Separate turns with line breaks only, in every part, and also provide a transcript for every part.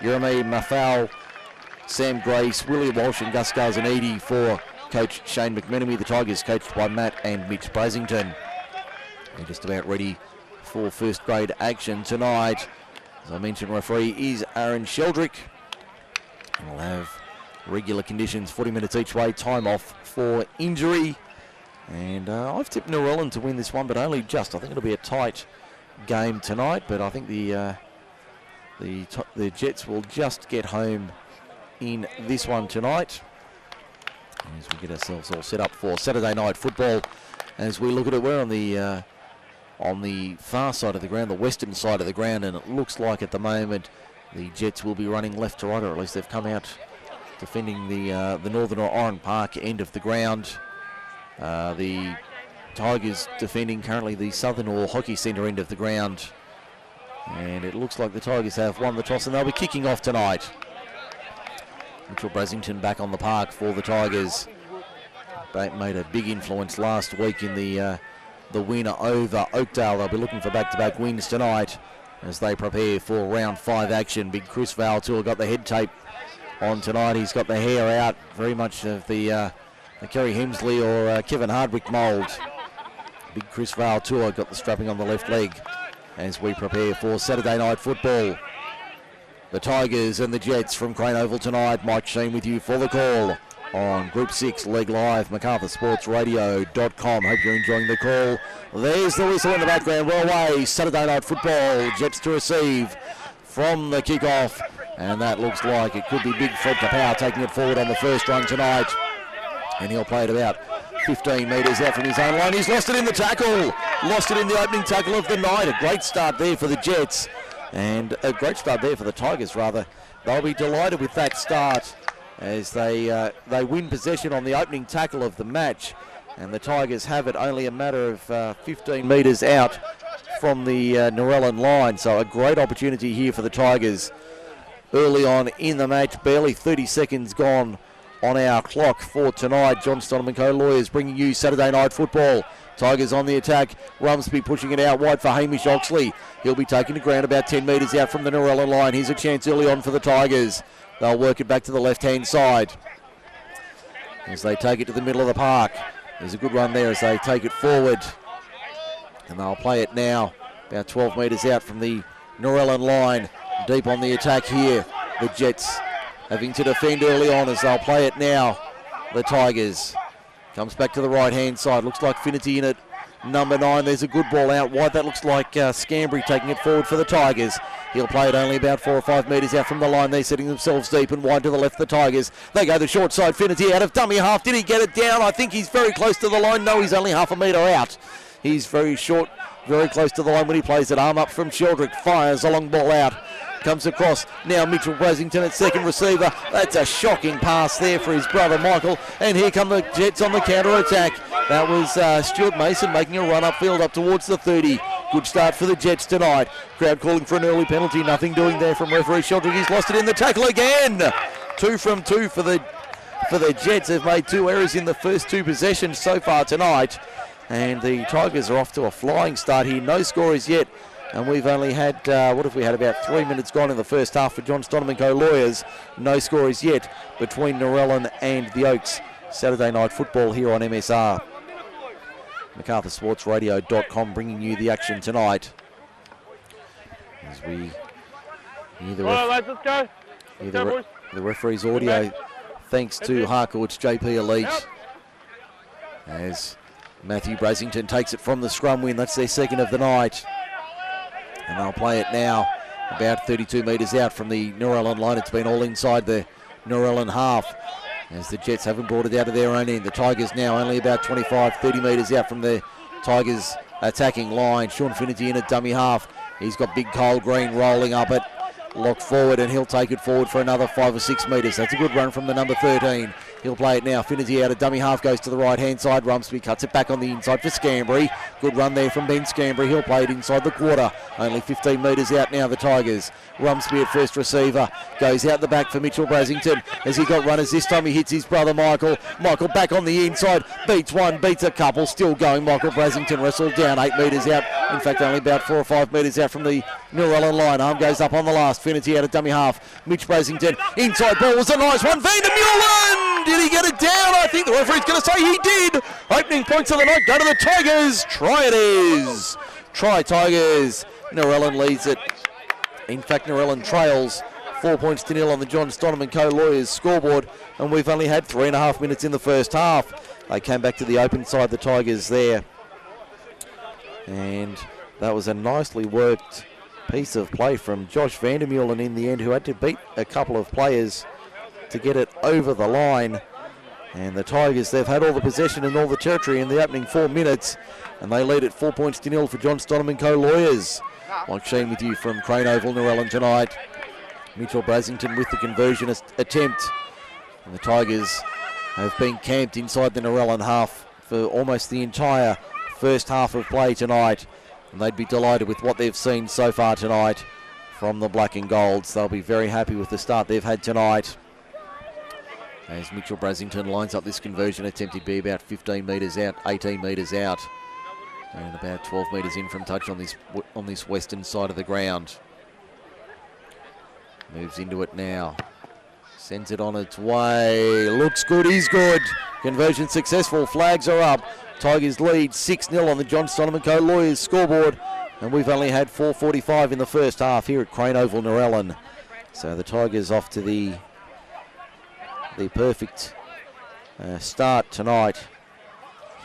Jeremy Mafau, Sam Grace, Willie Walsh and Gus Garzanidi for coach Shane McMenemy. The Tigers coached by Matt and Mitch Brasington. They're just about ready for first grade action tonight. As I mentioned, referee is Aaron Sheldrick. And we'll have regular conditions, 40 minutes each way, time off for injury. And I've tipped Narellan to win this one, but only just. I think it'll be a tight game tonight, but I think the Jets will just get home in this one tonight. As we get ourselves all set up for Saturday night football. As we look at it, we're on the far side of the ground, the western side of the ground, and it looks like at the moment the Jets will be running left to right, or at least they've come out defending the northern or Oran Park end of the ground. The Tigers defending currently the southern or hockey centre end of the ground. And it looks like the Tigers have won the toss and they'll be kicking off tonight. Mitchell Brasington back on the park for the Tigers. They made a big influence last week in the win over Oakdale. They'll be looking for back-to-back wins tonight as they prepare for round 5 action. Big Chris Valtour got the head tape on tonight. He's got the hair out, very much of the Kerry Hemsley or Kevin Hardwick mould. Big Chris Valtour got the strapping on the left leg as we prepare for Saturday night football. The Tigers and the Jets from Crane Oval tonight. Mike Shean with you for the call on Group 6 League Live, MacArthurSportsRadio.com. Hope you're enjoying the call. There's the whistle in the background. Well away, Saturday night football. Jets to receive from the kickoff. And that looks like it could be big Fred Kapow taking it forward on the first run tonight. And he'll play it about 15 metres out from his own line. He's lost it in the tackle. Lost it in the opening tackle of the night. A great start there for the Jets. And a great start there for the Tigers, rather. They'll be delighted with that start as they win possession on the opening tackle of the match. And the Tigers have it only a matter of 15 metres out from the Narellan line. So a great opportunity here for the Tigers early on in the match. Barely 30 seconds gone on our clock for tonight. John Stoneman Co-Lawyers bringing you Saturday night football. Tigers on the attack. Rumsby pushing it out wide for Hamish Oxley. He'll be taking the ground about 10 metres out from the Narellan line. Here's a chance early on for the Tigers. They'll work it back to the left-hand side as they take it to the middle of the park. There's a good run there as they take it forward. And they'll play it now about 12 metres out from the Narellan line. Deep on the attack here. The Jets having to defend early on as they'll play it now. The Tigers. Comes back to the right-hand side. Looks like Finity in it. Number 9. There's a good ball out wide. That looks like Scambry taking it forward for the Tigers. He'll play it only about 4 or 5 metres out from the line. They're setting themselves deep and wide to the left, the Tigers. They go the short side. Finity out of dummy half. Did he get it down? I think he's very close to the line. No, he's only half a metre out. He's very short, very close to the line when he plays it. Arm up from Sheldrick. Fires a long ball out. Comes across now Mitchell Brasington at second receiver. That's a shocking pass there for his brother Michael. And here come the Jets on the counter-attack. That was Stuart Mason making a run upfield up towards the 30. Good start for the Jets tonight. Crowd calling for an early penalty. Nothing doing there from referee Sheldrick. He's lost it in the tackle again. 2 from 2 for the Jets. They've made 2 errors in the first 2 possessions so far tonight. And the Tigers are off to a flying start here. No scorers yet. And we've only had, what have we had, about 3 minutes gone in the first half for John Stoneman Co-Lawyers. No scorers yet between Narellan and the Oaks. Saturday night football here on MSR. MacArthurSportsRadio.com bringing you the action tonight. As we hear the referee's audio, thanks to Harcourt's JP Elite. As Matthew Brasington takes it from the scrum win. That's their second of the night. And they'll play it now about 32 metres out from the Narellan line. It's been all inside the Narellan half as the Jets haven't brought it out of their own end. The Tigers now only about 25, 30 metres out from the Tigers attacking line. Sean Finity in at dummy half. He's got big Cole Green rolling up it. Locked forward and he'll take it forward for another 5 or 6 metres. That's a good run from the number 13. He'll play it now. Finnerty out of dummy half, goes to the right-hand side. Rumsby cuts it back on the inside for Scambry. Good run there from Ben Scambry. He'll play it inside the quarter. Only 15 metres out now, the Tigers. Rumsby at first receiver. Goes out the back for Mitchell Brasington. Has he got runners this time? He hits his brother Michael. Michael back on the inside. Beats one, beats a couple. Still going. Michael Brasington wrestled down 8 metres out. In fact, only about 4 or 5 metres out from the Narellan line. Arm goes up on the last. Finnerty out of dummy half. Mitch Brasington. Inside ball was a nice one. Vandermeulen! Did he get it down? I think the referee's going to say he did. Opening points of the night go to the Tigers. Try it is. Try Tigers. Narellan leads it. In fact, Narellan trails 4 points to nil on the John Stonham & Co. Lawyers scoreboard, and we've only had 3.5 minutes in the first half. They came back to the open side, the Tigers there. And that was a nicely worked piece of play from Josh Vandermeulen in the end, who had to beat a couple of players to get it over the line. And the Tigers, they've had all the possession and all the territory in the opening 4 minutes, and they lead at 4 points to nil for John Stonham & Co. Lawyers. Mike Shean with you from Crane Oval, Narellan tonight. Mitchell Brasington with the conversion attempt. And the Tigers have been camped inside the Narellan half for almost the entire first half of play tonight. And they'd be delighted with what they've seen so far tonight from the Black and Golds. They'll be very happy with the start they've had tonight. As Mitchell Brasington lines up this conversion attempt, he'd be about 15 metres out, 18 metres out. And about 12 metres in from touch on this western side of the ground. Moves into it now. Sends it on its way. Looks good, he's good. Conversion successful, flags are up. Tigers lead 6-0 on the John Stonham & Co. Lawyers scoreboard. And we've only had 4:45 in the first half here at Crane Oval, Narellan. So the Tigers off to the perfect start tonight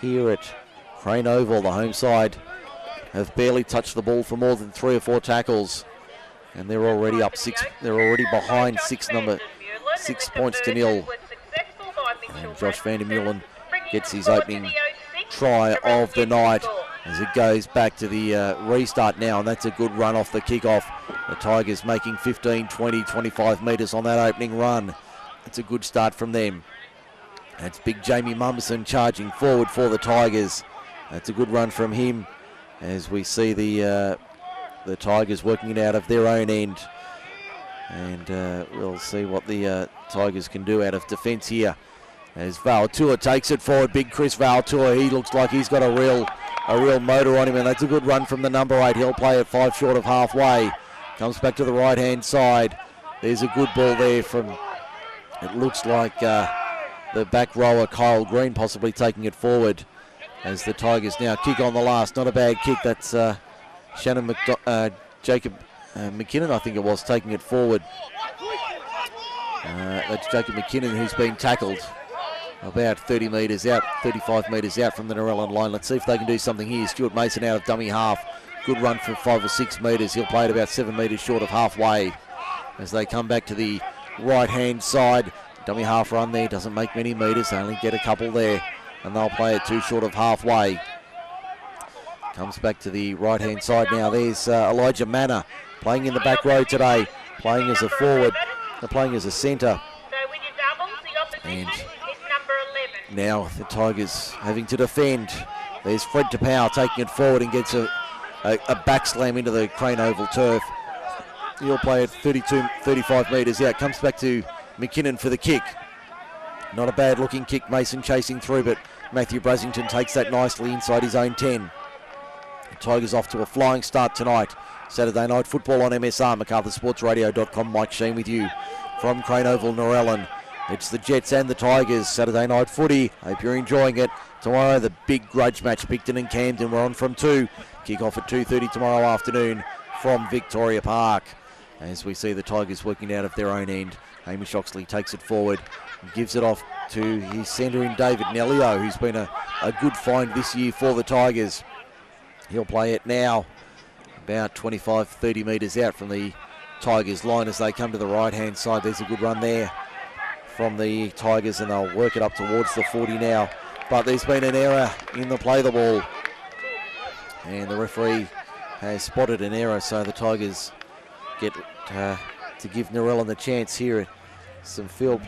here at Crane Oval. The home side have barely touched the ball for more than 3 or 4 tackles, and they're already up 6. They're already behind 6 points to nil. And Josh Vandermeulen gets his opening try of the night as it goes back to the restart now, and that's a good run off the kickoff. The Tigers making 15, 20, 25 metres on that opening run. It's a good start from them. That's big Jamie Mumberson charging forward for the Tigers. That's a good run from him as we see the Tigers working it out of their own end. And we'll see what the Tigers can do out of defence here. As Valtour takes it forward, big Chris Valtour. He looks like he's got a real motor on him, and that's a good run from the number 8. He'll play it 5 short of halfway. Comes back to the right-hand side. There's a good ball there from, it looks like the back rower Kyle Green possibly taking it forward as the Tigers now kick on the last. Not a bad kick. That's Jacob McKinnon, I think it was, taking it forward. That's Jacob McKinnon, who's been tackled about 30 metres out, 35 metres out from the Narellan line. Let's see if they can do something here. Stuart Mason out of dummy half. Good run for 5 or 6 metres. He'll play it about 7 metres short of halfway as they come back to the right-hand side. Dummy half run there, doesn't make many metres, they only get a couple there, and they'll play it 2 short of halfway. Comes back to the right-hand side now. There's Elijah Manor playing in the back row today, playing as a forward, playing as a centre. And now the Tigers having to defend. There's Fred Tapau taking it forward and gets a back slam into the Crane Oval turf. He'll play it 35 metres out. Comes back to McKinnon for the kick. Not a bad looking kick. Mason chasing through, but Matthew Brasington takes that nicely inside his own 10. The Tigers off to a flying start tonight. Saturday night football on MSR. MacArthurSportsRadio.com. Mike Shean with you from Crane Oval, Narellan. It's the Jets and the Tigers. Saturday night footy. Hope you're enjoying it. Tomorrow the big grudge match. Picton and Camden. We're on from 2. Kick off at 2:30 tomorrow afternoon from Victoria Park. As we see the Tigers working out of their own end. Hamish Oxley takes it forward and gives it off to his centre in David Nellio, who's been a good find this year for the Tigers. He'll play it now about 25, 30 metres out from the Tigers line as they come to the right-hand side. There's a good run there from the Tigers, and they'll work it up towards the 40 now. But there's been an error in the play the ball, and the referee has spotted an error, so the Tigers get to give Narellan the chance here some field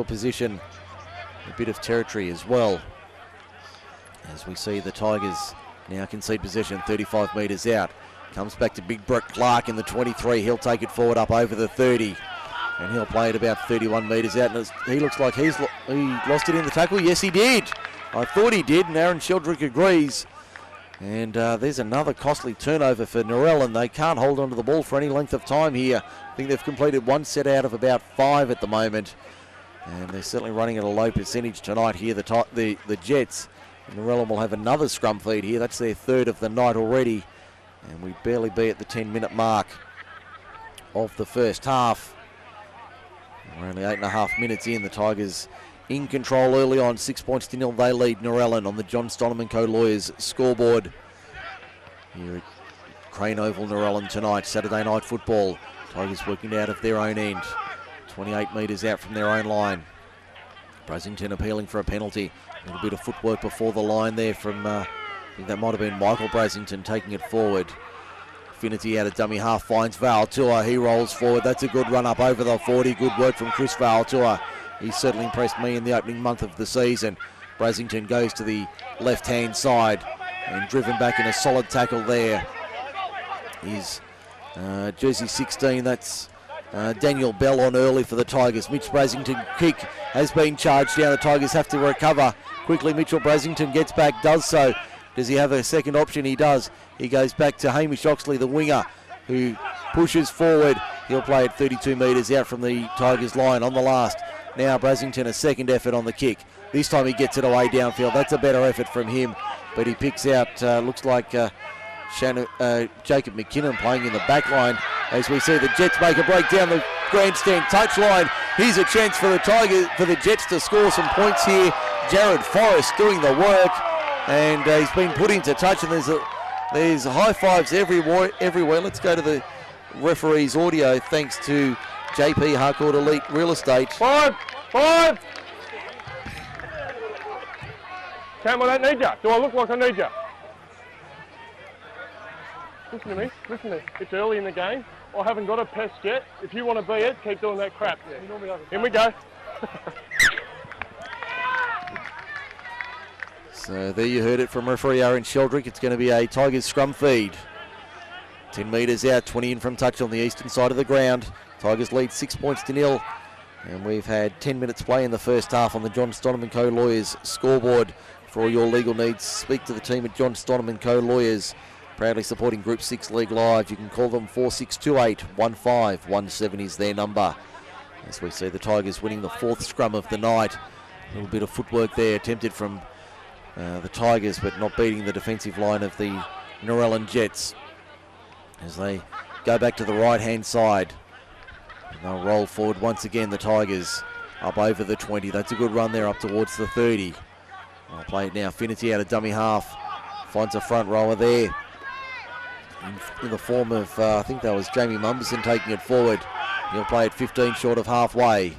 position, a bit of territory as well. As we see the Tigers now concede possession 35 metres out. Comes back to Big Brett Clark in the 23. He'll take it forward up over the 30. And he'll play it about 31 metres out. And he looks like he lost it in the tackle. Yes, he did. I thought he did, and Aaron Sheldrick agrees. And there's another costly turnover for Narellan. They can't hold onto the ball for any length of time here. I think they've completed one set out of about 5 at the moment. And they're certainly running at a low percentage tonight here, the Jets. And Narellan will have another scrum feed here. That's their 3rd of the night already. And we'd barely be at the 10-minute mark of the first half. We're only 8.5 minutes in. The Tigers in control early on. 6 points to 0. They lead Narellan on the John Stonham & Co Lawyers scoreboard. Here at Crane Oval, Narellan tonight. Saturday night football. Tigers working out of their own end. 28 metres out from their own line. Brasington appealing for a penalty. A little bit of footwork before the line there from... I think that might have been Michael Brasington taking it forward. Finity out of dummy half finds Valtua. He rolls forward. That's a good run up over the 40. Good work from Chris Valtua. He's certainly impressed me in the opening month of the season. Brasington goes to the left-hand side and driven back in a solid tackle there is jersey 16. That's Daniel Bell on early for the Tigers. Mitch Brasington kick has been charged down. The Tigers have to recover quickly. Mitchell Brasington gets back, does so. Does he have a second option? He does. He goes back to Hamish Oxley, the winger, who pushes forward. He'll play it 32 metres out from the Tigers line on the last. Now Brasington, a second effort on the kick. This time he gets it away downfield. That's a better effort from him. But he picks out, looks like Jacob McKinnon playing in the back line. As we see the Jets make a break down the grandstand touchline. Here's a chance for the Tigers, for the Jets to score some points here. Jared Forrest doing the work. And he's been put into touch, and there's high fives everywhere. Let's go to the referee's audio, thanks to JP Harcourt Elite Real Estate.
Five. Cam, I don't need you. Do I look like I need you? Listen to me. It's early in the game. I haven't got a pest yet. If you want to be it, keep doing that crap. In we go.
So there you heard it from referee Aaron Sheldrick. It's going to be a Tigers scrum feed. 10 metres out, 20 in from touch on the eastern side of the ground. Tigers lead 6 points to 0. And we've had 10 minutes play in the first half on the John Stonham & Co Lawyers scoreboard. For all your legal needs, speak to the team at John Stonham & Co Lawyers. Proudly supporting Group 6 League Live. You can call them 4628 1517 is their number. As we see the Tigers winning the 4th scrum of the night. A little bit of footwork there attempted from the Tigers, but not beating the defensive line of the Narellan Jets. As they go back to the right-hand side. And they'll roll forward once again, the Tigers, up over the 20. That's a good run there up towards the 30. I'll play it now. Finity out of dummy half. Finds a front rower there. In the form of, I think that was Jamie Mumberson taking it forward. He'll play it 15 short of halfway.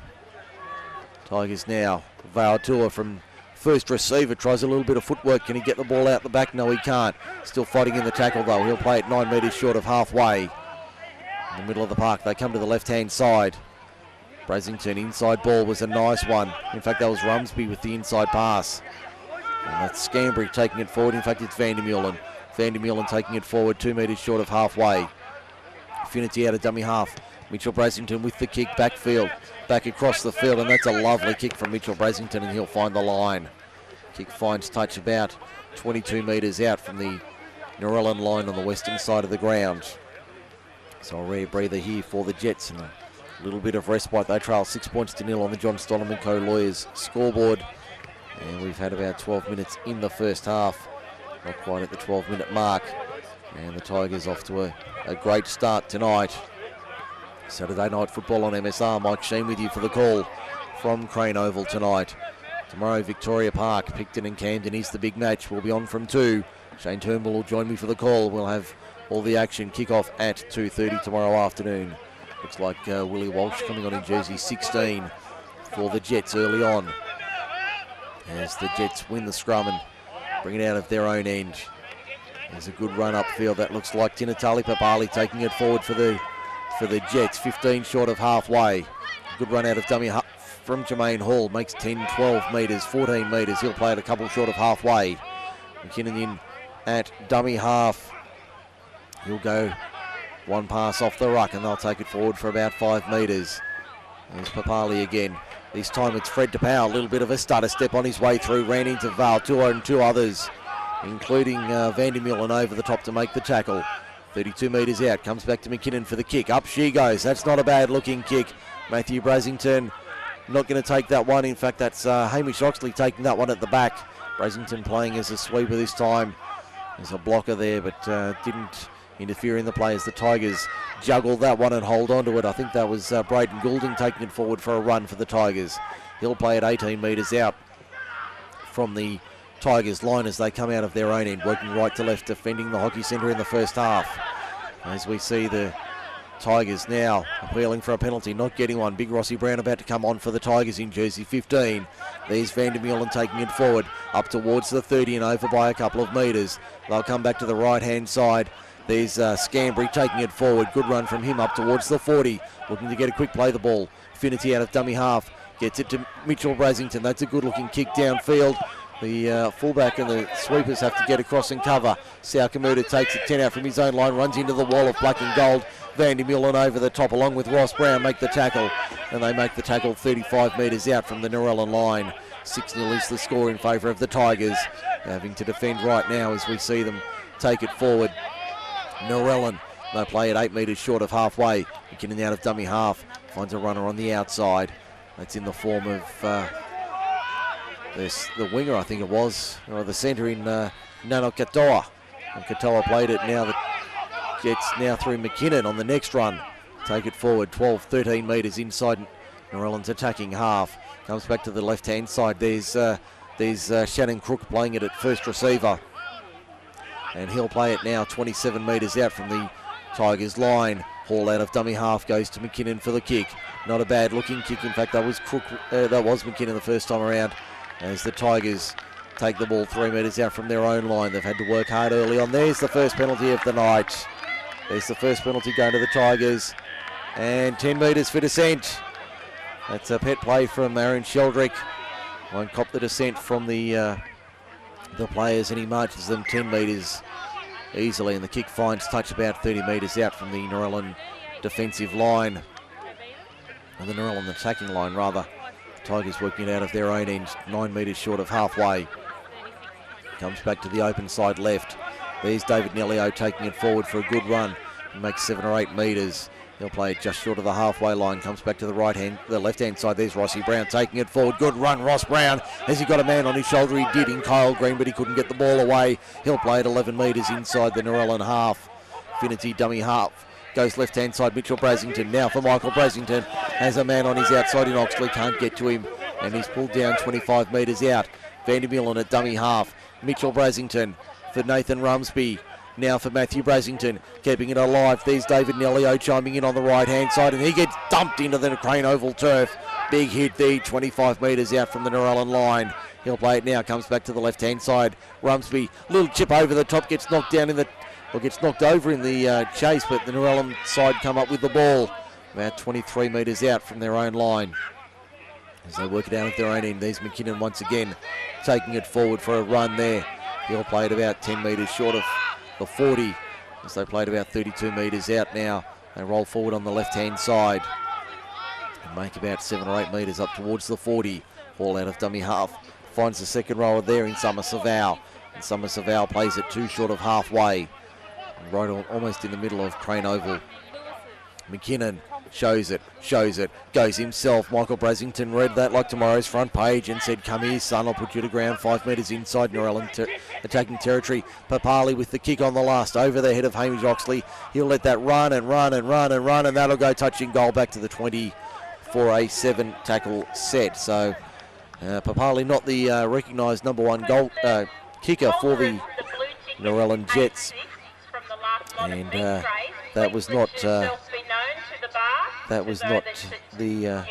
Tigers now. Valtua from first receiver tries a little bit of footwork. Can he get the ball out the back? No, he can't. Still fighting in the tackle though. He'll play it 9 metres short of halfway. In the middle of the park, they come to the left-hand side. Brasington, inside ball was a nice one. In fact, that was Rumsby with the inside pass. And that's Scambry taking it forward. In fact, it's Vandermeulen. Vandermeulen taking it forward 2 metres short of halfway. Finity out of dummy half. Mitchell Brasington with the kick backfield. Back across the field, and that's a lovely kick from Mitchell Brasington, and he'll find the line. Kick finds touch about 22 metres out from the Narellan line on the western side of the ground. So a rare breather here for the Jets, and a little bit of respite. They trail 6 points to 0 on the John Stonham & Co Lawyers scoreboard. And we've had about 12 minutes in the first half. Not quite at the 12-minute mark. And the Tigers off to a great start tonight. Saturday night football on MSR. Mike Shean with you for the call from Crane Oval tonight. Tomorrow, Victoria Park, Picton and Camden is the big match. We'll be on from 2. Shane Turnbull will join me for the call. We'll have all the action kick off at 2:30 tomorrow afternoon. Looks like Willie Walsh coming on in jersey 16 for the Jets early on. As the Jets win the scrum and bring it out of their own end. There's a good run upfield. That looks like Tinatali Papali taking it forward for the Jets. 15 short of halfway. Good run out of dummy from Jermaine Hall. Makes 10, 12 metres, 14 metres. He'll play it a couple short of halfway. McKinnon in at dummy half. He'll go one pass off the ruck and they'll take it forward for about 5 metres. There's Papali again. This time it's Fred DePauw, a little bit of a stutter step on his way through, ran into Val, two others, including Van der Meulen over the top to make the tackle. 32 metres out, comes back to McKinnon for the kick. Up she goes, that's not a bad looking kick. Matthew Brasington not going to take that one. In fact, that's Hamish Oxley taking that one at the back. Brasington playing as a sweeper this time. There's a blocker there, but didn't interfere in the play as the Tigers juggle that one and hold on to it. I think that was Braden Goulding taking it forward for a run for the Tigers. He'll play at 18 metres out from the Tigers line as they come out of their own end, working right to left, defending the hockey centre in the first half. As we see the Tigers now appealing for a penalty, not getting one. Big Rossi Brown about to come on for the Tigers in jersey 15. There's Van der Meulen taking it forward up towards the 30 and over by a couple of metres. They'll come back to the right-hand side. There's Scambry taking it forward. Good run from him up towards the 40. Looking to get a quick play the ball. Finity out of dummy half. Gets it to Mitchell Brasington. That's a good-looking kick downfield. The fullback and the sweepers have to get across and cover. Saukamuta takes it 10 out from his own line. Runs into the wall of black and gold. Van der Meulen over the top along with Ross Brown make the tackle. And they make the tackle 35 metres out from the Narellan line. 6-0 is the score in favour of the Tigers. Having to defend right now as we see them take it forward. Narellan, they play at 8 metres short of halfway. McKinnon out of dummy half, finds a runner on the outside. That's in the form of the winger, I think it was, or the centre in Nano Katoa. And Katoa played it now. The Jets now through McKinnon on the next run. Take it forward, 12, 13 metres inside Narellan's attacking half. Comes back to the left-hand side. There's Shannon Crook playing it at first receiver. And he'll play it now 27 metres out from the Tigers line. Hall out of dummy half goes to McKinnon for the kick. Not a bad looking kick. In fact, that was McKinnon the first time around as the Tigers take the ball 3 metres out from their own line. They've had to work hard early on. There's the first penalty of the night. There's the first penalty going to the Tigers. And 10 metres for descent. That's a pet play from Aaron Sheldrick. Won't cop the descent from the players, and he marches them 10 metres easily, and the kick finds touch about 30 metres out from the Narellan defensive line, and the Narellan attacking line rather. The Tigers working it out of their own end, 9 metres short of halfway. Comes back to the open side left. There's David Nellio taking it forward for a good run. He makes 7 or 8 metres. He'll play it just short of the halfway line. Comes back to the left-hand side. There's Rossi Brown taking it forward. Good run, Ross Brown. Has he got a man on his shoulder? He did in Kyle Green, but he couldn't get the ball away. He'll play it 11 metres inside the Narellan half. Finity dummy half. Goes left-hand side, Mitchell Brasington. Now for Michael Brasington. Has a man on his outside in Oxley. Can't get to him. And he's pulled down 25 metres out. Van der Meulen at dummy half. Mitchell Brasington for Nathan Rumsby. Now for Matthew Brasington, keeping it alive. There's David Nellio chiming in on the right-hand side, and he gets dumped into the Crane Oval turf. Big hit there, 25 metres out from the Narellan line. He'll play it now, comes back to the left-hand side. Rumsby, little chip over the top, gets knocked over in the chase, but the Narellan side come up with the ball. About 23 metres out from their own line. As they work it out at their own end, there's McKinnon once again, taking it forward for a run there. He'll play it about 10 metres short of the 40, as they played about 32 metres out now. They roll forward on the left-hand side and make about 7 or 8 metres up towards the 40. Ball out of dummy half. Finds the second rower there in Summer Savao. And Summer Savao plays it 2 short of halfway. Right almost in the middle of Crane Oval. McKinnon shows it, goes himself. Michael Brasington read that like tomorrow's front page and said, come here, son, I'll put you to ground. 5 metres inside Narellan attacking territory. Papali with the kick on the last, over the head of Hamish Oxley. He'll let that run, and that'll go touching goal back to the 20 for a 7 tackle set. So Papali not the recognised number 1 goal kicker for the Narellan Jets. And that was not the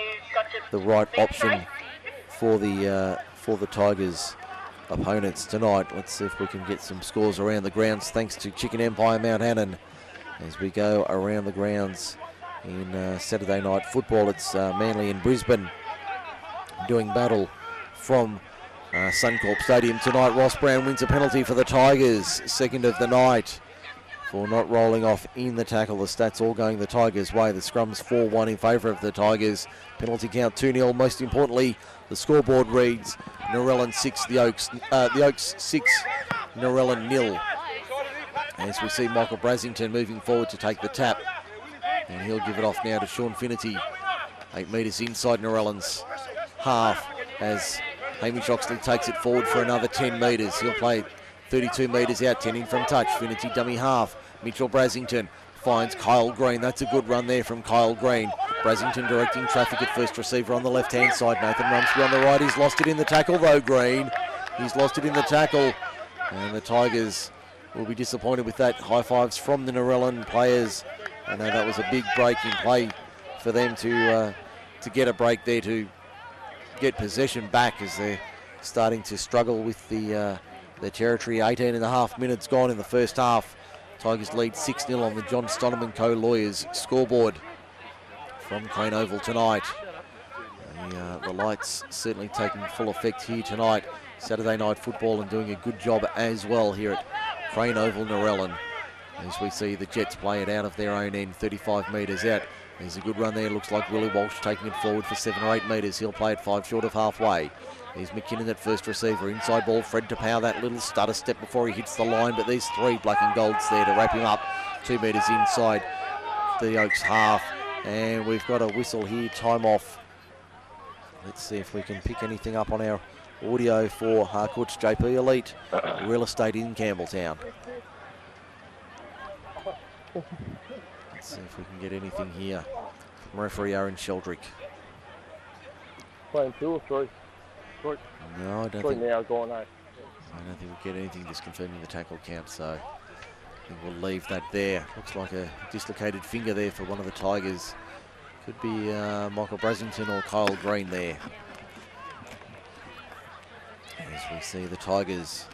right option for the Tigers opponents tonight. Let's see if we can get some scores around the grounds, thanks to Chicken Empire Mount Hannon, as we go around the grounds in Saturday night football. It's Manly and Brisbane doing battle from Suncorp Stadium tonight. Ross Brown wins a penalty for the Tigers, second of the night, for not rolling off in the tackle. The stats all going the Tigers' way. The scrum's 4-1 in favour of the Tigers. Penalty count 2-0. Most importantly, the scoreboard reads Narellan 6, the Oaks 6, Narellan 0. As we see Michael Brasington moving forward to take the tap. And he'll give it off now to Sean Finnerty. 8 metres inside Narellan's half as Hamish Oxley takes it forward for another 10 metres. He'll play 32 metres out, 10 in from touch. Finnerty dummy half. Mitchell Brasington finds Kyle Green. That's a good run there from Kyle Green. Brasington directing traffic at first receiver on the left-hand side. Nathan Rumsby on the right. He's lost it in the tackle though, Green. He's lost it in the tackle. And the Tigers will be disappointed with that. High fives from the Narellan players. I know that was a big break in play for them to get a break there, to get possession back as they're starting to struggle with the territory. 18 and a half minutes gone in the first half. Tigers lead 6-0 on the John Stoneman Co. Lawyers scoreboard from Crane Oval tonight. The lights certainly taking full effect here tonight. Saturday night football, and doing a good job as well here at Crane Oval, Narellan. As we see the Jets play it out of their own end, 35 metres out. There's a good run there. Looks like Willie Walsh taking it forward for 7 or 8 metres. He'll play it 5 short of halfway. There's McKinnon at first receiver. Inside ball, Fred to power that little stutter step before he hits the line. But there's 3 black and golds there to wrap him up. 2 metres inside the Oaks half. And we've got a whistle here, time off. Let's see if we can pick anything up on our audio for Harcourt's JP Elite Real Estate in Campbelltown. Let's see if we can get anything here from referee Aaron Sheldrick.
Playing 2 or 3?
No, I don't
3
think.
now going 8.
I don't think we'll get anything just confirming the tackle count, so I think we'll leave that there. Looks like a dislocated finger there for one of the Tigers. Could be Michael Brasington or Kyle Green there. As we see the Tigers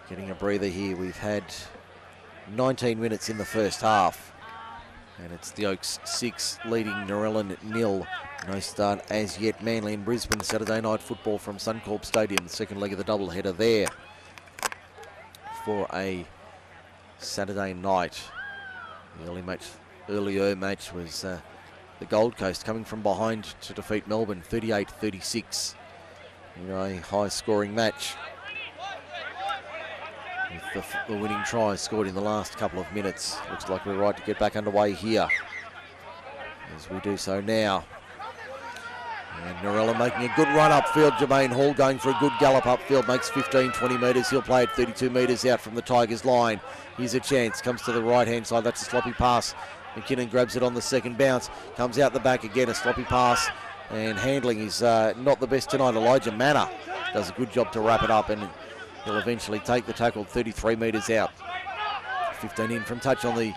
getting a breather here. We've had 19 minutes in the first half, and it's the Oaks 6 leading Narellan 0. No start as yet. Manly and Brisbane Saturday night football from Suncorp Stadium. The second leg of the doubleheader there for a Saturday night. The earlier match was the Gold Coast coming from behind to defeat Melbourne 38-36. A high scoring match, with the winning try scored in the last couple of minutes. Looks like we're right to get back underway here, as we do so now. And Narellan making a good run upfield. Jermaine Hall going for a good gallop upfield, makes 15-20 metres. He'll play it 32 metres out from the Tigers line. Here's a chance, comes to the right-hand side. That's a sloppy pass. McKinnon grabs it on the second bounce, comes out the back again, a sloppy pass. And handling is not the best tonight. Elijah Manor does a good job to wrap it up, and he'll eventually take the tackle 33 metres out. 15 in from touch on the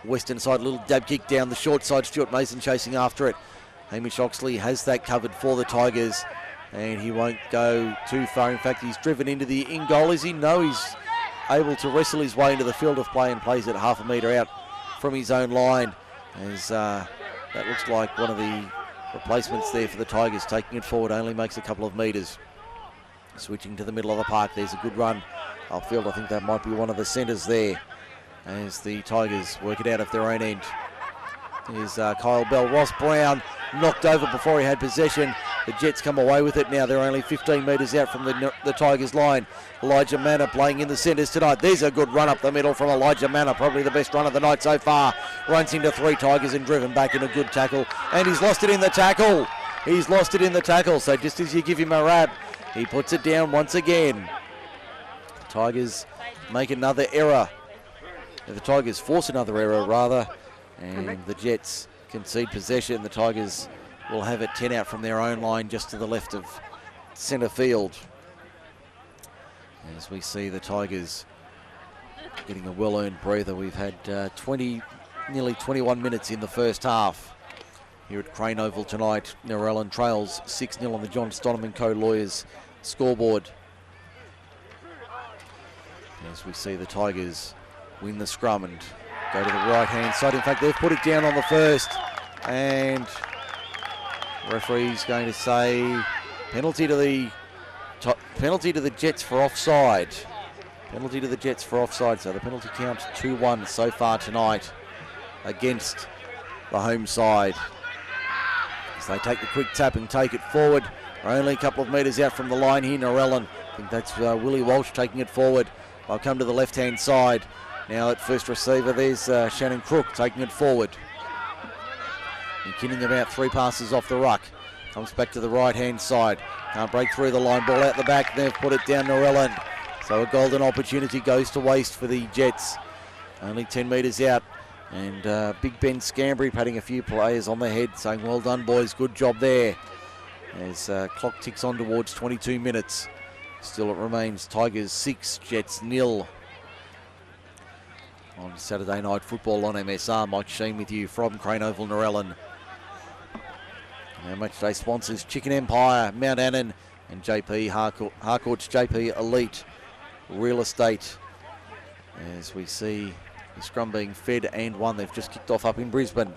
western side. Little dab kick down the short side. Stuart Mason chasing after it. Hamish Oxley has that covered for the Tigers, and he won't go too far. In fact, he's driven into the in goal. Is he? No, he's able to wrestle his way into the field of play and plays it half a metre out from his own line. As that looks like one of the replacements there for the Tigers, taking it forward, only makes a couple of metres. Switching to the middle of the park, there's a good run upfield. I think that might be one of the centres there, as the Tigers work it out of their own end. Here's Kyle Bell. Ross Brown knocked over before he had possession. The Jets come away with it now. They're only 15 metres out from the Tigers line. Elijah Manor playing in the centres tonight. There's a good run up the middle from Elijah Manor, probably the best run of the night so far. Runs into 3 Tigers and driven back in a good tackle. And he's lost it in the tackle. He's lost it in the tackle. So just as you give him a rap, he puts it down once again. The Tigers make another error. The Tigers force another error, rather. And the Jets concede possession. The Tigers will have it 10 out from their own line, just to the left of centre field. As we see the Tigers getting a well-earned breather. We've had nearly 21 minutes in the first half here at Crane Oval tonight. Narellan trails 6-0 on the John Stoneman Co. Lawyers scoreboard. As we see the Tigers win the scrum and go to the right-hand side. In fact, they've put it down on the first. And referee's going to say penalty to the Jets for offside. Penalty to the Jets for offside. So the penalty count 2-1 so far tonight against the home side. As they take the quick tap and take it forward. They're only a couple of metres out from the line here. Narellan, I think that's Willie Walsh taking it forward. They'll come to the left-hand side. Now at first receiver, there's Shannon Crook taking it forward. McKinnon about 3 passes off the ruck. Comes back to the right-hand side. Can't break through the line. Ball out the back. They've put it down Narellan. So a golden opportunity goes to waste for the Jets. Only 10 metres out. And Big Ben Scambry patting a few players on the head, saying, well done, boys. Good job there. As clock ticks on towards 22 minutes. Still it remains Tigers 6, Jets 0. On Saturday Night Football on MSR, Mike Shean with you from Crane Oval, Narellan. Our matchday sponsors Chicken Empire, Mount Annan, and JP Harcourt's JP Elite Real Estate. As we see the scrum being fed and won, they've just kicked off up in Brisbane.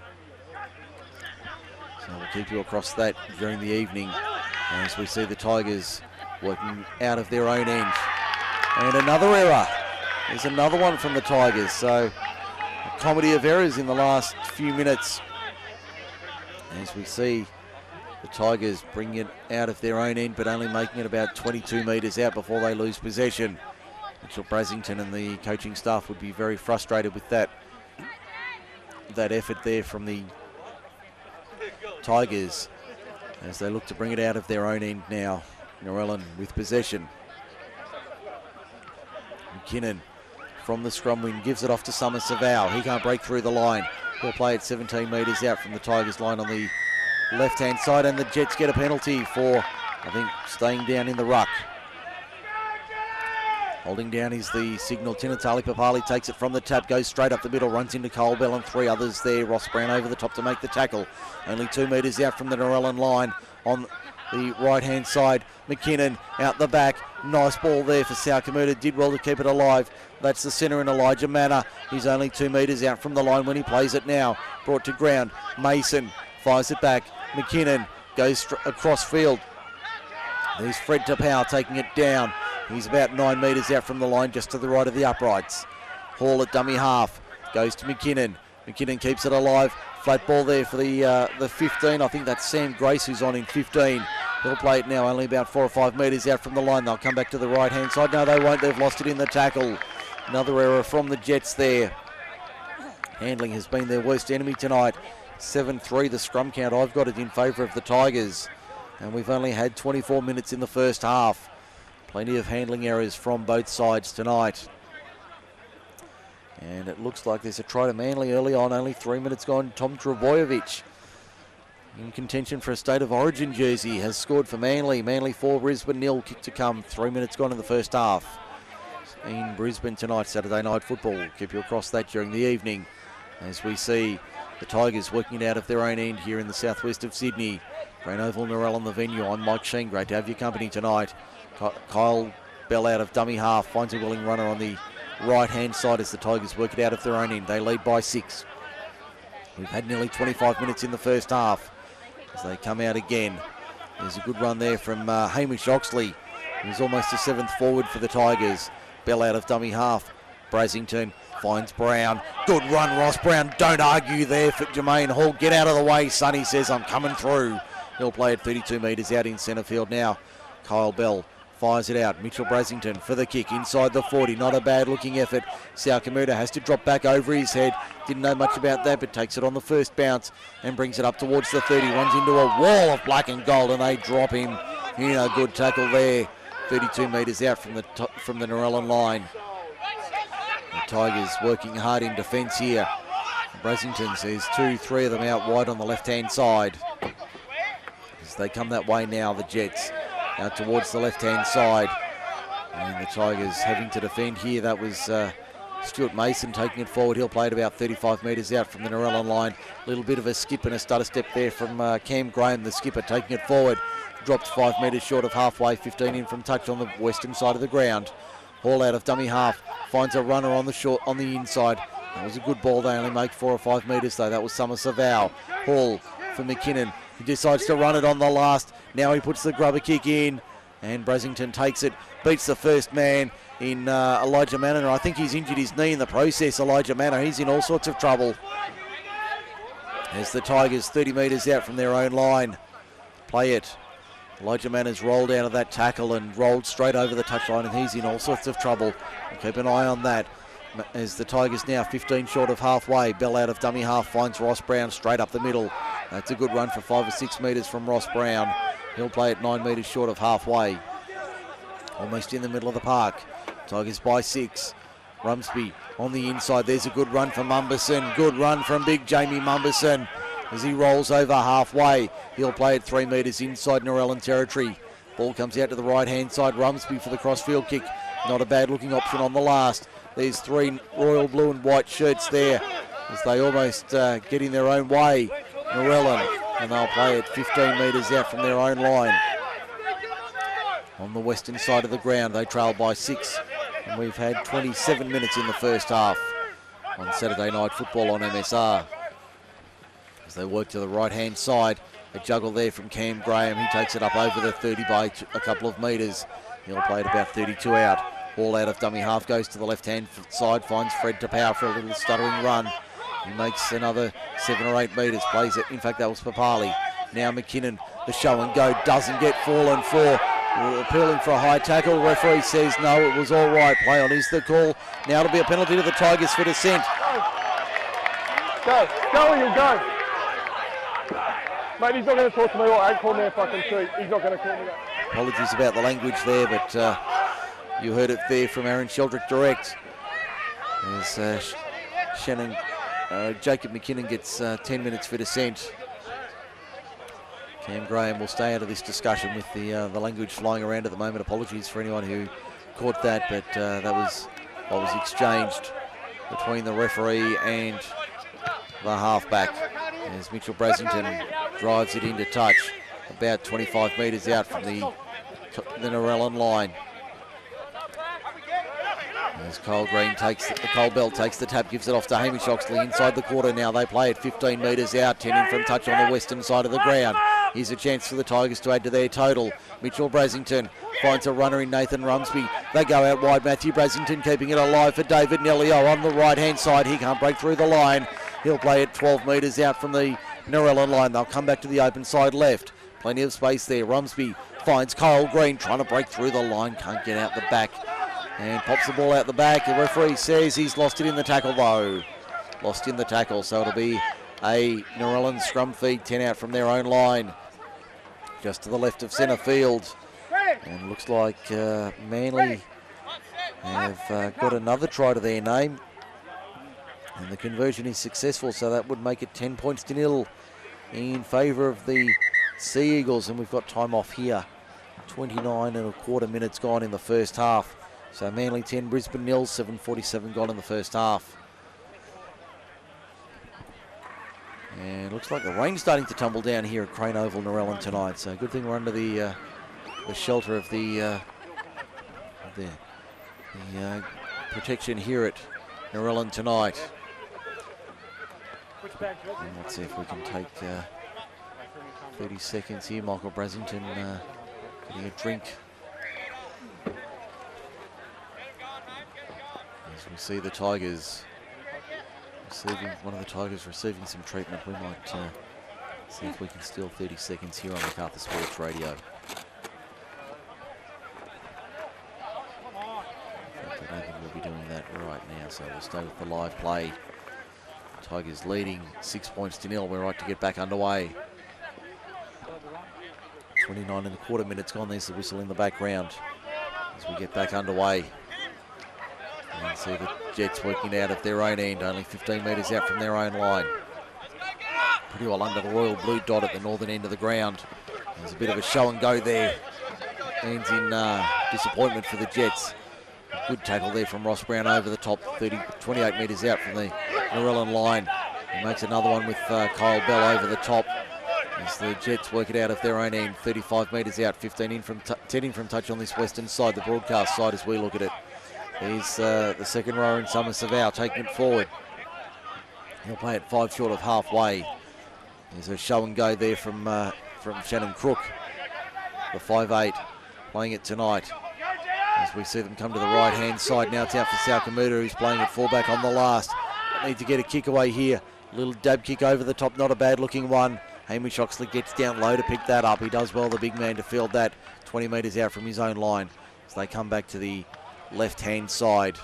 So we'll keep you across that during the evening as we see the Tigers working out of their own end. And another error. There's another one from the Tigers. So a comedy of errors in the last few minutes as we see the Tigers bring it out of their own end, but only making it about 22 metres out before they lose possession. Mitchell Brasington and the coaching staff would be very frustrated with that effort there from the Tigers as they look to bring it out of their own end now. Narellan with possession. McKinnon from the scrum wing gives it off to Summer Savao. He can't break through the line. He'll play it 17 metres out from the Tigers line on the left-hand side, and the Jets get a penalty for, I think, staying down in the ruck. Holding down is the signal. Tinatali Papali takes it from the tap, goes straight up the middle, runs into Cole Bell and 3 others there. Ross Brown over the top to make the tackle. Only 2 metres out from the Narellan line on the right-hand side. McKinnon out the back. Nice ball there for Saukamuta. Did well to keep it alive. That's the centre in Elijah Manor. He's only 2 metres out from the line when he plays it now. Brought to ground. Mason fires it back. McKinnon goes across field. There's Fred Tapau taking it down. He's about 9 metres out from the line, just to the right of the uprights. Hall at dummy half. Goes to McKinnon. McKinnon keeps it alive. Flat ball there for the 15. I think that's Sam Grace who's on in 15. He'll play it now only about 4 or 5 metres out from the line. They'll come back to the right-hand side. No, they won't. They've lost it in the tackle. Another error from the Jets there. Handling has been their worst enemy tonight. 7-3 the scrum count. I've got it in favour of the Tigers. And we've only had 24 minutes in the first half. Plenty of handling errors from both sides tonight. And it looks like there's a try to Manly early on. Only 3 minutes gone. Tom Trebojevic in contention for a State of Origin jersey has scored for Manly. Manly 4, Brisbane 0. Kick to come. 3 minutes gone in the first half. In Brisbane tonight, Saturday Night Football. We'll keep you across that during the evening as we see the Tigers working it out of their own end here in the southwest of Sydney. Crane Oval, Narellan the venue. I'm Mike Shean. Great to have your company tonight. Kyle Bell out of dummy half. Finds a willing runner on the right-hand side as the Tigers work it out of their own end. They lead by 6. We've had nearly 25 minutes in the first half as they come out again. There's a good run there from Hamish Oxley, who's almost a 7th forward for the Tigers. Bell out of dummy half. Brasington finds Brown. Good run, Ross Brown. Don't argue there for Jermaine Hall. Get out of the way, Sonny says, I'm coming through. He'll play it 32 metres out in centre field now. Kyle Bell fires it out. Mitchell Brasington for the kick inside the 40. Not a bad looking effort. Saukamuta has to drop back over his head. Didn't know much about that, but takes it on the first bounce and brings it up towards the 30. Runs into a wall of black and gold and they drop him. In a good tackle there. 32 metres out from the Narellan line. The Tigers working hard in defence here. Brasington says 2-3 of them out wide on the left-hand side. As they come that way now, the Jets out towards the left-hand side. And the Tigers having to defend here. That was Stuart Mason taking it forward. He'll play it about 35 metres out from the Narellan line. A little bit of a skip and a stutter step there from Cam Graham, the skipper, taking it forward. Dropped 5 metres short of halfway, 15 in from touch on the western side of the ground. Hall out of dummy half, finds a runner on the inside. That was a good ball. They only make 4 or 5 metres though. That was Summer Savao. Hall for McKinnon. He decides to run it on the last. Now he puts the grubber kick in, and Brasington takes it, beats the first man in Elijah Manor. I think he's injured his knee in the process, Elijah Manor. He's in all sorts of trouble. As the Tigers 30 metres out from their own line play it. Elijah Manor's rolled out of that tackle and rolled straight over the touchline, and he's in all sorts of trouble. We'll keep an eye on that. As the Tigers now 15 short of halfway. Bell out of dummy half finds Ross Brown straight up the middle. That's a good run for 5 or 6 metres from Ross Brown. He'll play it 9 metres short of halfway. Almost in the middle of the park. Tigers by 6. Rumsby on the inside. There's a good run for Mumberson. Good run from big Jamie Mumberson as he rolls over halfway. He'll play it 3 metres inside Narellan territory. Ball comes out to the right-hand side. Rumsby for the crossfield kick. Not a bad looking option on the last. There's 3 royal blue and white shirts there as they almost get in their own way. Narellan, and they'll play it 15 metres out from their own line. On the western side of the ground, they trail by 6. And we've had 27 minutes in the first half on Saturday Night Football on MSR. As they work to the right-hand side, a juggle there from Cam Graham. He takes it up over the 30 by a couple of metres. He'll play it about 32 out. Ball out of dummy half, goes to the left-hand side, finds Fred to power for a little stuttering run. He makes another 7 or 8 metres, plays it. In fact, that was Papali. Now McKinnon, the show and go, doesn't get fallen for. Appealing for a high tackle. Referee says no, it was all right. Play on is the call. Now it'll be a penalty to the Tigers for dissent.
Go, go or you'll go. Mate, he's not going to talk to me or I call me a fucking treat. He's not going to call me that.
Apologies about the language there, but you heard it there from Aaron Sheldrick direct. As Jacob McKinnon gets 10 minutes for dissent. Cam Graham will stay out of this discussion with the language flying around at the moment. Apologies for anyone who caught that, but that was what was exchanged between the referee and the halfback as Mitchell Brasington drives it into touch about 25 metres out from the Narellan line. As Cole Bell takes the tap, gives it off to Hamish Oxley inside the quarter now. They play it 15 metres out, 10 in from touch on the western side of the ground. Here's a chance for the Tigers to add to their total. Mitchell Brasington finds a runner in Nathan Rumsby. They go out wide. Matthew Brasington keeping it alive for David Nellio on the right-hand side. He can't break through the line. He'll play it 12 metres out from the Narellan line. They'll come back to the open side left. Plenty of space there. Rumsby finds Kyle Green trying to break through the line. Can't get out the back. And pops the ball out the back. The referee says he's lost it in the tackle though. Lost in the tackle, so it'll be a Narellan scrum feed, 10 out from their own line. Just to the left of centre field. And looks like Manly have got another try to their name. And the conversion is successful, so that would make it 10 points to 0 in favour of the Sea Eagles. And we've got time off here. 29 and a quarter minutes gone in the first half. So Manly 10, Brisbane 0, 7:47 gone in the first half. And looks like the rain's starting to tumble down here at Crane Oval, Narellan tonight. So good thing we're under the shelter of the protection here at Narellan tonight. And let's see if we can take 30 seconds here. Michael Brasington getting a drink. As we see the Tigers one of the Tigers receiving some treatment. We might see if we can steal 30 seconds here on MacArthur Sports Radio. I don't think we'll be doing that right now, so we'll stay with the live play. Tigers leading 6 points to 0. We're right to get back underway. 29 and a quarter minutes gone. There's the whistle in the background as we get back underway. And see the Jets working out of their own end, only 15 metres out from their own line. Pretty well under the royal blue dot at the northern end of the ground. There's a bit of a show and go there. Ends in disappointment for the Jets. Good tackle there from Ross Brown over the top, 28 metres out from the Narellan line. He makes another one with Kyle Bell over the top. As the Jets work it out of their own end, 35 metres out, 10 in from touch on this western side, the broadcast side as we look at it. Here's the second rower in Summer Savao taking it forward. He'll play it 5 short of halfway. There's a show and go there from Shannon Crook. The 5'8", playing it tonight. As we see them come to the right-hand side. Now it's out for Salkamuda, who's playing at fullback on the last. Need to get a kick away here. Little dab kick over the top, not a bad-looking one. Hamish Oxley gets down low to pick that up. He does well, the big man, to field that 20 metres out from his own line. As they come back to the left-hand side.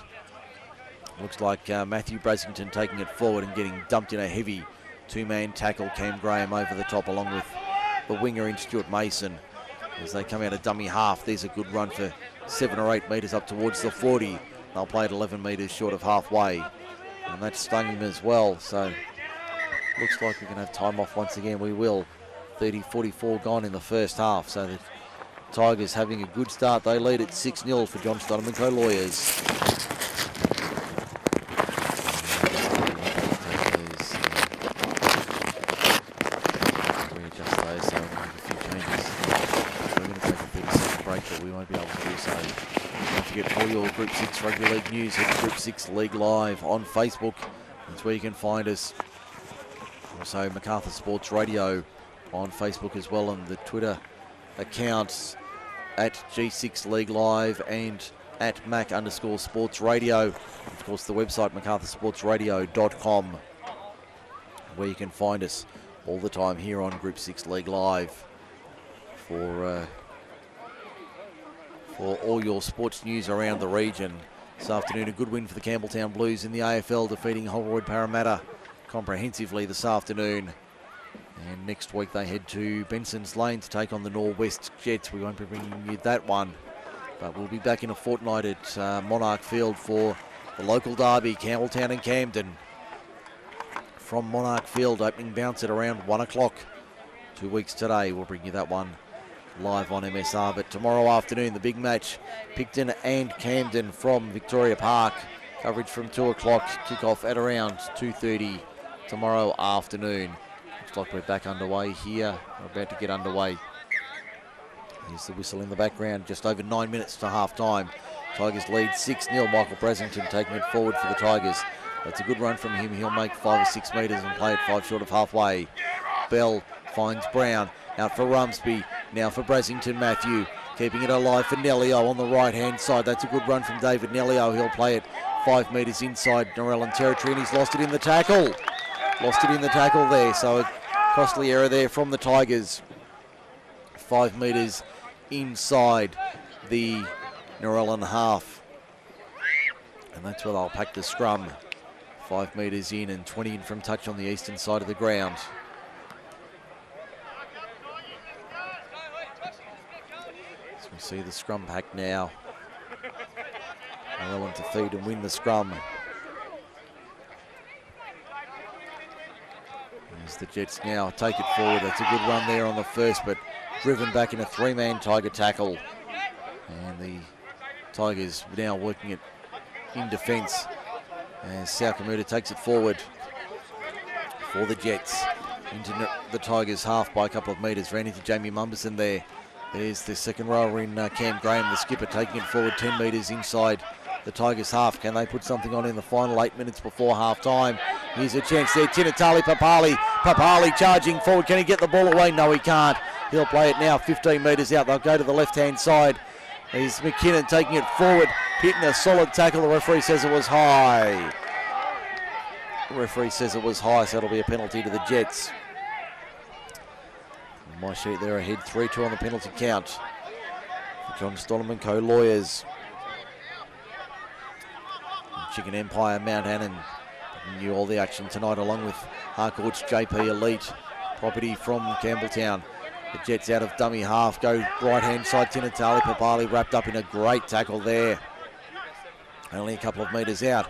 Looks like Matthew Brasington taking it forward and getting dumped in a heavy two-man tackle. Cam Graham over the top along with the winger in Stuart Mason. As they come out of dummy half, there's a good run for 7 or 8 metres up towards the 40. They'll play it 11 metres short of halfway. And that stung him as well. So looks like we can have time off once again. We will. 30-44 gone in the first half. So the Tigers having a good start. They lead at 6-0 for John Stoneman Co-Lawyers. We won't be able to do so. Don't forget all your Group 6 Rugby League news at Group 6 League Live on Facebook. That's where you can find us. Also Macarthur Sports Radio on Facebook as well, and the Twitter accounts at G6 League Live and at Mac_Sports Radio. Of course, the website macarthursportsradio.com, where you can find us all the time here on Group 6 League Live for all your sports news around the region. This afternoon, a good win for the Campbelltown Blues in the AFL, defeating Holroyd Parramatta comprehensively this afternoon. And next week they head to Benson's Lane to take on the Norwest Jets. We won't be bringing you that one, but we'll be back in a fortnight at Monarch Field for the local derby, Campbelltown and Camden. From Monarch Field, opening bounce at around 1 o'clock. 2 weeks today, we'll bring you that one live on MSR. But tomorrow afternoon, the big match, Picton and Camden from Victoria Park. Coverage from 2 o'clock, kick-off at around 2:30 tomorrow afternoon. Looks like we're back underway here. We're about to get underway. Here's the whistle in the background, just over 9 minutes to half-time. Tigers lead 6-0. Michael Brasington taking it forward for the Tigers. That's a good run from him. He'll make 5 or 6 metres and play it 5 short of halfway. Bell finds Brown. Out for Rumsby. Now for Brasington Matthew. Keeping it alive for Nellio on the right-hand side. That's a good run from David Nellio. He'll play it 5 metres inside Narellan territory, and he's lost it in the tackle. Lost it in the tackle there. So a costly error there from the Tigers. 5 metres inside the Narellan half. And that's where they'll pack the scrum. 5 metres in and 20 in from touch on the eastern side of the ground. So we see the scrum pack now. Narellan to feed and win the scrum. As the Jets now take it forward. That's a good run there on the first, but driven back in a 3-man Tiger tackle. And the Tigers now working it in defence as Salkamuda takes it forward for the Jets. Into the Tigers half by a couple of metres. Ran into Jamie Mumberson there. There's the second rower in Cam Graham, the skipper, taking it forward 10 metres inside the Tigers half. Can they put something on in the final 8 minutes before half time? Here's a chance there. Tinatali Papali. Papali charging forward. Can he get the ball away? No, he can't. He'll play it now 15 metres out. They'll go to the left-hand side. There's McKinnon taking it forward, hitting a solid tackle. The referee says it was high. The referee says it was high, so it'll be a penalty to the Jets. On my sheet there ahead, 3-2 on the penalty count for John Stoneman Co-Lawyers. Chicken Empire, Mount Hannon, bringing you all the action tonight, along with Harcourt's JP Elite property from Campbelltown. The Jets out of dummy half, go right-hand side. Tinatali Papali wrapped up in a great tackle there. Only a couple of metres out.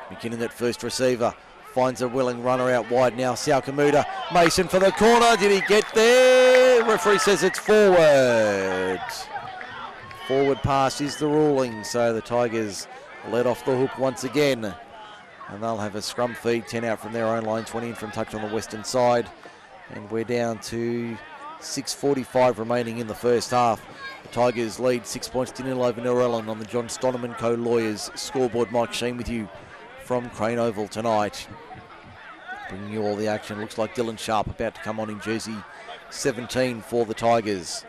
McKinnon at first receiver. Finds a willing runner out wide now. Salkamuda. Mason for the corner. Did he get there? Referee says it's forward. Forward pass is the ruling. So the Tigers let off the hook once again. And they'll have a scrum feed. 10 out from their own line. 20 in from touch on the western side. And we're down to 6:45 remaining in the first half. The Tigers lead 6 points to 0 over Narellan on the John Stoneman Co-Lawyers scoreboard. Mike Shean with you from Crane Oval tonight. Bringing you all the action. Looks like Dylan Sharp about to come on in jersey 17 for the Tigers.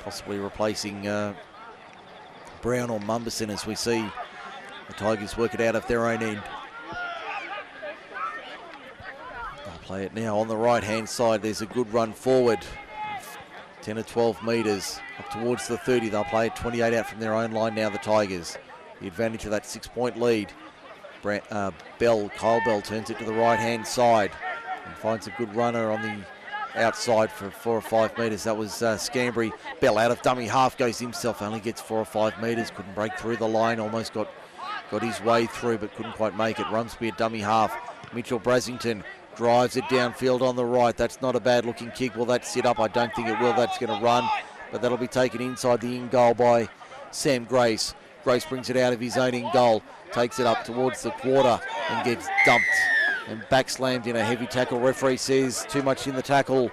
Possibly replacing Brown or Mumberson as we see the Tigers work it out of their own end. They'll play it now on the right-hand side. There's a good run forward. 10 or 12 metres up towards the 30. They'll play it 28 out from their own line now, the Tigers. The advantage of that 6-point lead. Kyle Bell turns it to the right-hand side and finds a good runner on the outside for 4 or 5 metres. That was Scambry. Bell out of dummy half, goes himself, only gets 4 or 5 metres. Couldn't break through the line, almost got his way through but couldn't quite make it. Rumsby at dummy half. Mitchell Brasington drives it downfield on the right. That's not a bad looking kick. Will that sit up? I don't think it will. That's going to run, but that'll be taken inside the in goal by Sam Grace. Grace brings it out of his own in goal, takes it up towards the quarter and gets dumped and backslammed in a heavy tackle. Referee says too much in the tackle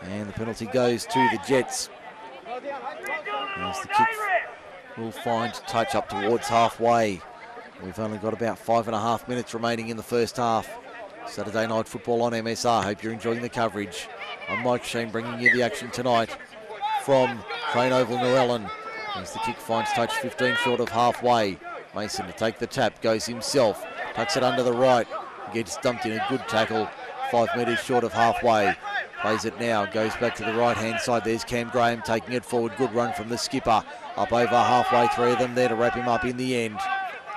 and the penalty goes to the Jets. As the kick will find touch up towards halfway. We've only got about 5.5 minutes remaining in the first half. Saturday night football on MSR. Hope you're enjoying the coverage. I'm Mike Shean bringing you the action tonight from Crane Oval, Narellan. As the kick finds touch 15 short of halfway. Mason to take the tap, goes himself, tucks it under the right, gets dumped in a good tackle, 5 metres short of halfway. Plays it now, goes back to the right-hand side. There's Cam Graham taking it forward. Good run from the skipper. Up over halfway, 3 of them there to wrap him up in the end.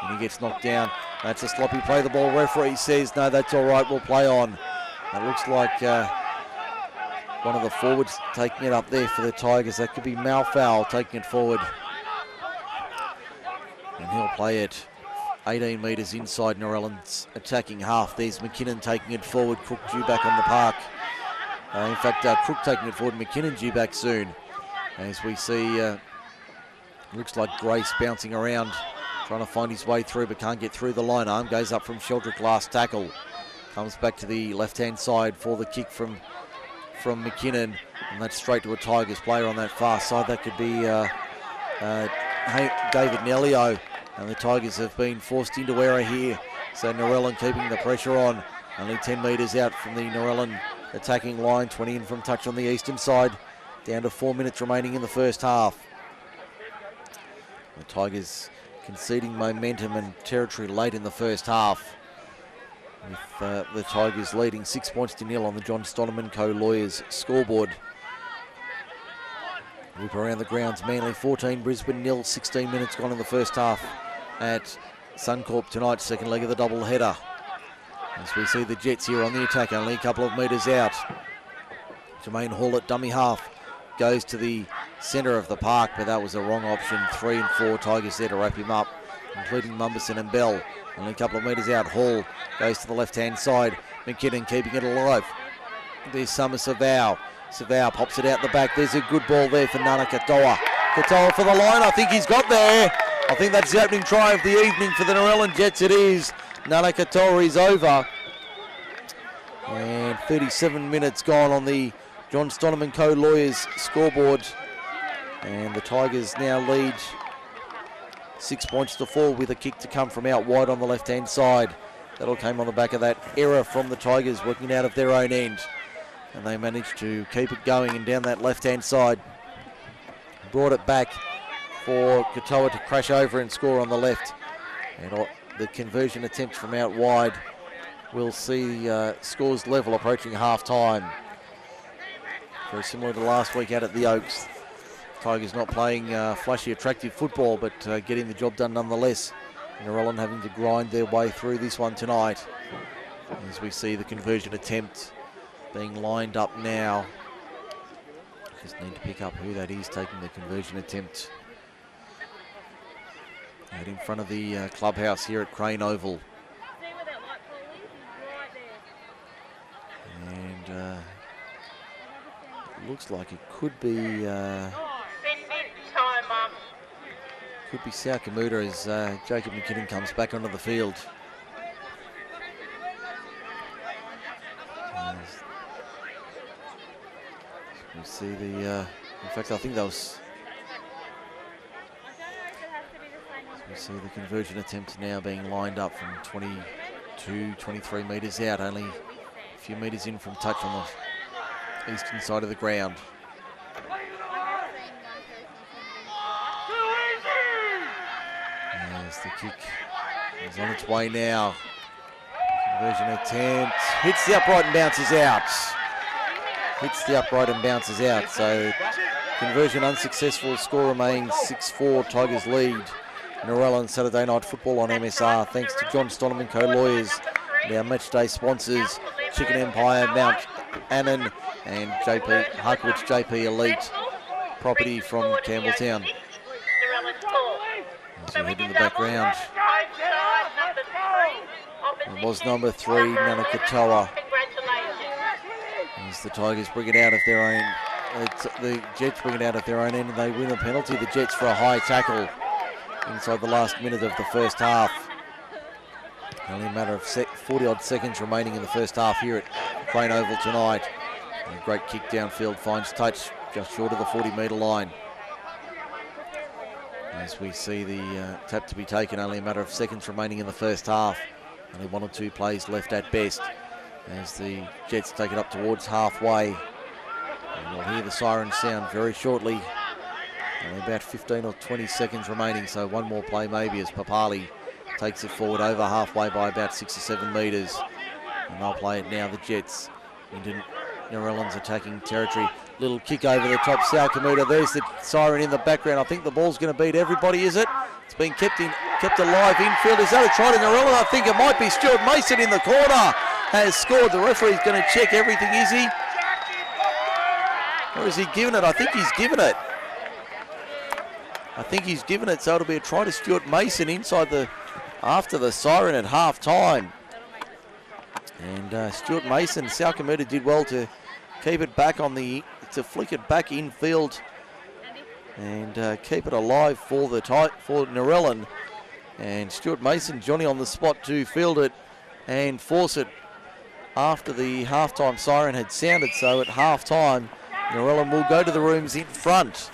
And he gets knocked down. That's a sloppy play. The ball referee says, no, that's all right, we'll play on. It looks like one of the forwards taking it up there for the Tigers. That could be Malfowl taking it forward. And he'll play it 18 metres inside Narellan's attacking half. There's McKinnon taking it forward. Crook due back on the park. In fact, Crook taking it forward. McKinnon due back soon. As we see, looks like Grace bouncing around, trying to find his way through, but can't get through the line. Arm goes up from Sheldrick, last tackle. Comes back to the left-hand side for the kick from McKinnon, and that's straight to a Tigers player on that far side. That could be David Nellio, and the Tigers have been forced into error here. So Narellan keeping the pressure on. Only 10 metres out from the Narellan attacking line, 20 in from touch on the eastern side. Down to 4 minutes remaining in the first half. The Tigers conceding momentum and territory late in the first half, with the Tigers leading 6 points to 0 on the John Stoneman Co-Lawyers scoreboard. Whip around the grounds, Manly 14, Brisbane 0, 16 minutes gone in the first half at Suncorp tonight, second leg of the double header. As we see the Jets here on the attack, only a couple of metres out. Jermaine Hall at dummy half, goes to the centre of the park, but that was a wrong option. 3 and 4 Tigers there to wrap him up, including Mumberson and Bell. Only a couple of metres out, Hall goes to the left-hand side. McKinnon keeping it alive. There's Summer Savau. Savau pops it out the back. There's a good ball there for Nana Katoa. Katoa for the line. I think he's got there. I think that's the opening try of the evening for the Narellan Jets. It is. Nana Katoa is over. And 37 minutes gone on the John Stoneman Co-Lawyers scoreboard. And the Tigers now lead 6 points to 4 with a kick to come from out wide on the left-hand side. That all came on the back of that error from the Tigers working out of their own end. And they managed to keep it going and down that left-hand side. Brought it back for Katoa to crash over and score on the left. And the conversion attempt from out wide will see scores level approaching half-time. Very similar to last week out at the Oaks. Tigers not playing flashy, attractive football, but getting the job done nonetheless. Narellan having to grind their way through this one tonight. As we see the conversion attempt being lined up now. Just need to pick up who that is taking the conversion attempt. Out in front of the clubhouse here at Crane Oval. And it looks like it could be Sal Kamuta as Jacob McKinnon comes back onto the field. We see the, in fact I think that was, we see the conversion attempt now being lined up from 23 metres out, only a few metres in from touch on the eastern side of the ground. As the kick is on its way now. Conversion attempt. Hits the upright and bounces out. Hits the upright and bounces out. So conversion unsuccessful. Score remains 6-4. Tigers lead. Narellan Saturday Night Football on MSR. Thanks to John Stoneman Co Lawyers and our matchday sponsors, Chicken Empire, Mount Annan, and JP Harkowitz JP Elite property from Campbelltown. As we head in the background, it was number 3, Nanakatoa. As the Tigers bring it out of their own, the Jets bring it out of their own end and they win a penalty. The Jets for a high tackle inside the last minute of the first half. Only a matter of 40-odd seconds remaining in the first half here at Crane Oval tonight. And a great kick downfield finds touch just short of the 40-metre line. As we see the tap to be taken, only a matter of seconds remaining in the first half. Only 1 or 2 plays left at best as the Jets take it up towards halfway. And we'll hear the siren sound very shortly. Only about 15 or 20 seconds remaining, so one more play maybe as Papali takes it forward over halfway by about 6 or 7 metres. And they'll play it now, the Jets, into Narellan's attacking territory. Little kick over the top, Salcamuta. There's the siren in the background. I think the ball's going to beat everybody, is it? It's been kept alive infield. Is that a try to Narellan? I think it might be. Stuart Mason in the corner has scored. The referee's going to check everything, is he? Or is he giving it? I think he's given it. I think he's given it, so it'll be a try to Stuart Mason inside after the siren at half time. And Stuart Mason, Salcamuta did well to keep it back to flick it back infield and keep it alive for Narellan. And Stuart Mason, Johnny on the spot to field it and force it after the halftime siren had sounded. So at halftime, Narellan will go to the rooms in front.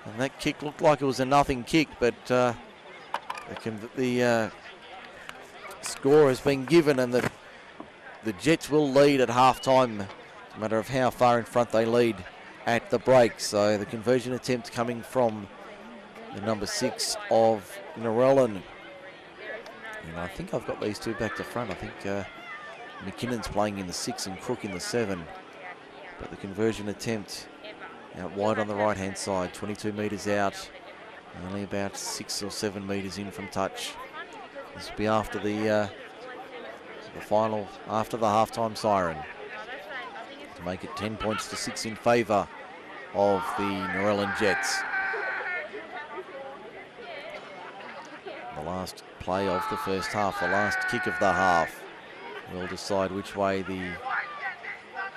And that kick looked like it was a nothing kick, but the score has been given and the Jets will lead at halftime. It's a matter of how far in front they lead at the break. So the conversion attempt coming from the number 6 of Narellan. And I think I've got these two back to front. I think McKinnon's playing in the 6 and Crook in the 7. But the conversion attempt out wide on the right-hand side, 22 metres out, only about 6 or 7 metres in from touch. This will be after the final, after the halftime siren, to make it 10 points to 6 in favour of the Narellan Jets. The last play of the first half, the last kick of the half, will decide which way the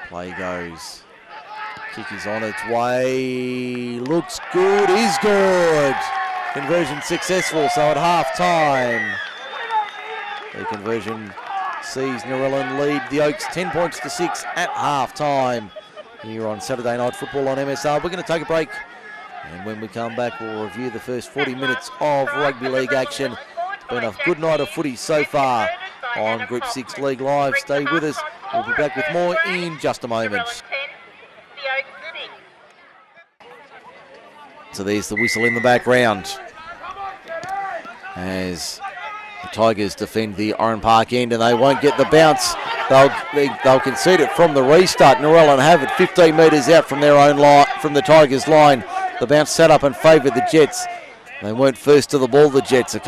play goes. Kick is on its way, looks good, is good. Conversion successful, so at half time, the conversion sees Narellan lead the Oaks 10 points to 6 at half time here on Saturday Night Football on MSR. We're going to take a break, and when we come back, we'll review the first 40 minutes of rugby league action. It's been a good night of footy so far on Group 6 League Live. Stay with us. We'll be back with more in just a moment. So there's the whistle in the background as the Tigers defend the Oran Park end, and they won't get the bounce. They'll concede it from the restart. Narellan have it 15 metres out from their own line, from the Tigers' line. The bounce set up and favoured the Jets. They weren't first to the ball, the Jets. The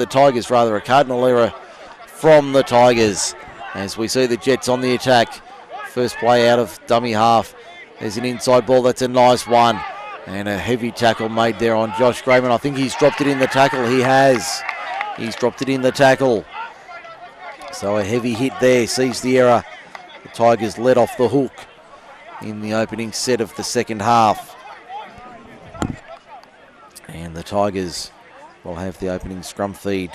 Tigers, a cardinal error from the Tigers. As we see the Jets on the attack. First play out of dummy half. There's an inside ball. That's a nice one. And a heavy tackle made there on Josh Grayman. I think he's dropped it in the tackle. He has. He's dropped it in the tackle. So a heavy hit there sees the error. The Tigers let off the hook in the opening set of the second half. And the Tigers will have the opening scrum feed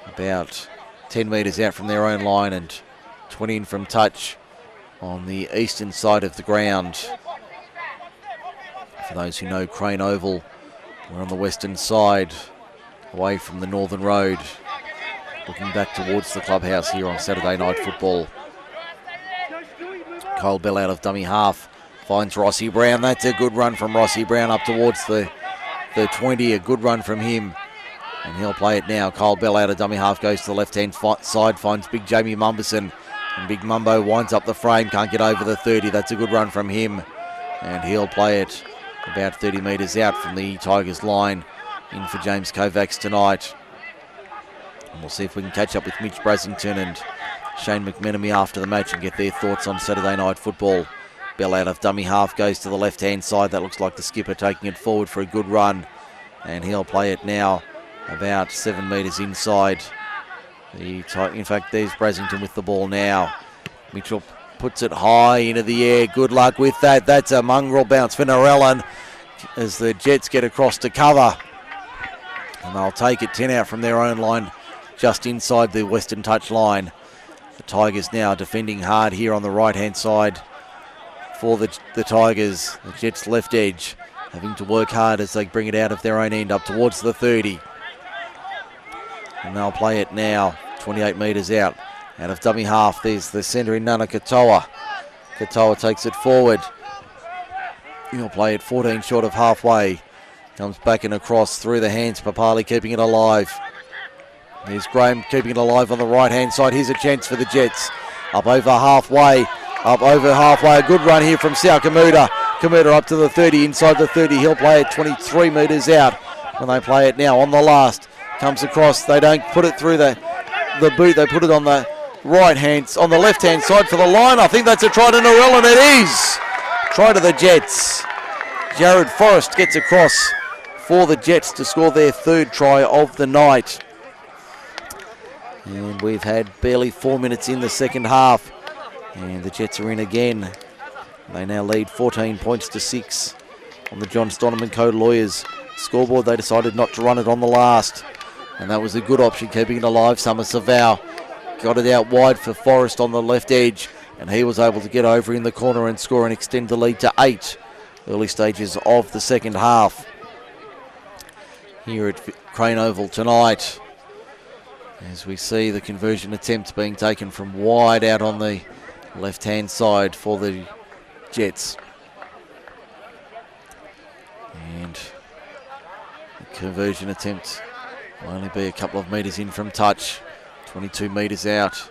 about 10 metres out from their own line and 20 in from touch on the eastern side of the ground. For those who know Crane Oval, we're on the western side, away from the Northern Road. looking back towards the clubhouse here on Saturday Night Football. Kyle Bell out of dummy half. Finds Rossi Brown. That's a good run from Rossi Brown up towards the 20. A good run from him. And he'll play it now. Kyle Bell out of dummy half goes to the left-hand side. Finds big Jamie Mumberson. And big Mumbo winds up the frame. Can't get over the 30. That's a good run from him. And he'll play it about 30 metres out from the Tigers line. In for James Kovacs tonight. And we'll see if we can catch up with Mitch Brasington and Shane McMenemy after the match and get their thoughts on Saturday Night Football. Bell out of dummy half goes to the left-hand side. That looks like the skipper taking it forward for a good run. And he'll play it now about 7 metres inside. In fact, there's Brasington with the ball now. Mitchell puts it high into the air. Good luck with that. That's a mongrel bounce for Narellan as the Jets get across to cover. And they'll take it 10 out from their own line just inside the Western touch line. The Tigers now defending hard here on the right-hand side for the Tigers. The Jets left edge having to work hard as they bring it out of their own end up towards the 30. And they'll play it now 28 metres out of dummy half. There's the centre in Nana Katoa. Katoa takes it forward. He'll play it 14 short of halfway. Comes back and across through the hands. Papali keeping it alive. There's Graham keeping it alive on the right-hand side. Here's a chance for the Jets. Up over halfway. A good run here from Sao Kamuta. Kamuta up to the 30. Inside the 30. He'll play it 23 metres out. When they play it now on the last. Comes across. They don't put it through the boot. They put it on the on the left-hand side for the line. I think that's a try to Narellan. It is. Try to the Jets. Jared Forrest gets across for the Jets to score their third try of the night. And we've had barely 4 minutes in the second half. And the Jets are in again. They now lead 14 points to 6 on the John Stoneman Co. Lawyers scoreboard. They decided not to run it on the last. And that was a good option, keeping it alive. Summer Savau got it out wide for Forrest on the left edge. And he was able to get over in the corner and score and extend the lead to 8. Early stages of the second half here at Crane Oval tonight. As we see the conversion attempt being taken from wide out on the left-hand side for the Jets. And the conversion attempt will only be a couple of metres in from touch. 22 metres out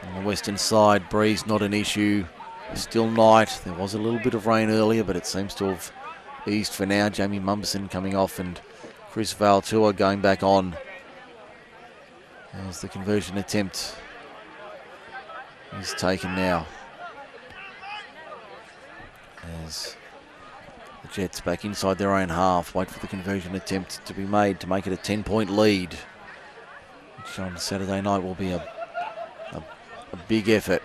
on the western side. Breeze not an issue. Still night. There was a little bit of rain earlier, but it seems to have eased for now. Jamie Mumberson coming off and Chris Valtua going back on. As the conversion attempt is taken now. As the Jets back inside their own half. Wait for the conversion attempt to be made to make it a 10-point lead. Which on Saturday night will be a big effort.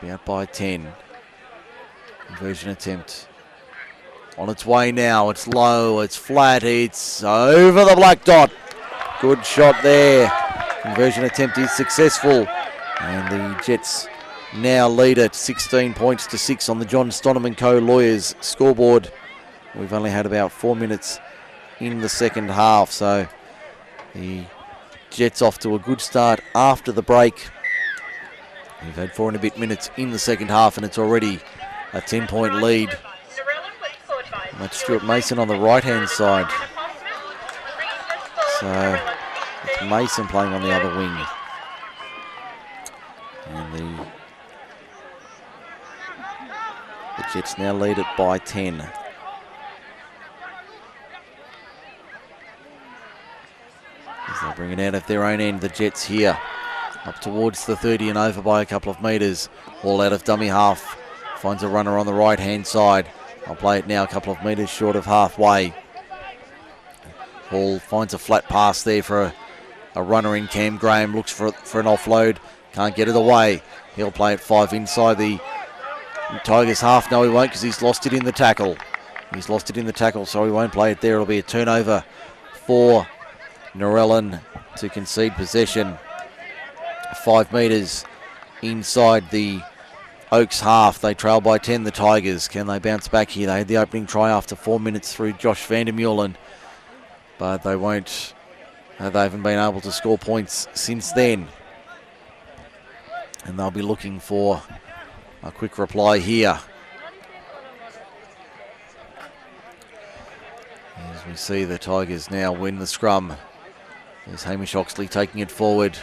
Be out by 10. Conversion attempt on its way now. It's low, it's flat, it's over the black dot. Good shot there. Conversion attempt is successful. And the Jets now lead it 16 points to 6 on the John Stoneman Co. Lawyers scoreboard. We've only had about 4 minutes in the second half, so the Jets off to a good start after the break. We've had 4 and a bit minutes in the second half and it's already a 10-point lead. And that's Stuart Mason on the right-hand side. So it's Mason playing on the other wing. And the Jets now lead it by 10. As they bring it out of their own end, the Jets here. Up towards the 30 and over by a couple of metres. All out of dummy half. Finds a runner on the right-hand side. I'll play it now a couple of metres short of halfway. Hall finds a flat pass there for a runner in Cam Graham. Looks for an offload. Can't get it away. He'll play it 5 inside the Tigers half. No, he won't because he's lost it in the tackle. He's lost it in the tackle, so he won't play it there. It'll be a turnover for Narellan to concede possession. 5 metres inside the Oaks half. They trail by 10, the Tigers. Can they bounce back here? They had the opening try after 4 minutes through Josh Vandermeulen, but they won't They haven't been able to score points since then. And they'll be looking for a quick reply here. As we see the Tigers now win the scrum. There's Hamish Oxley taking it forward.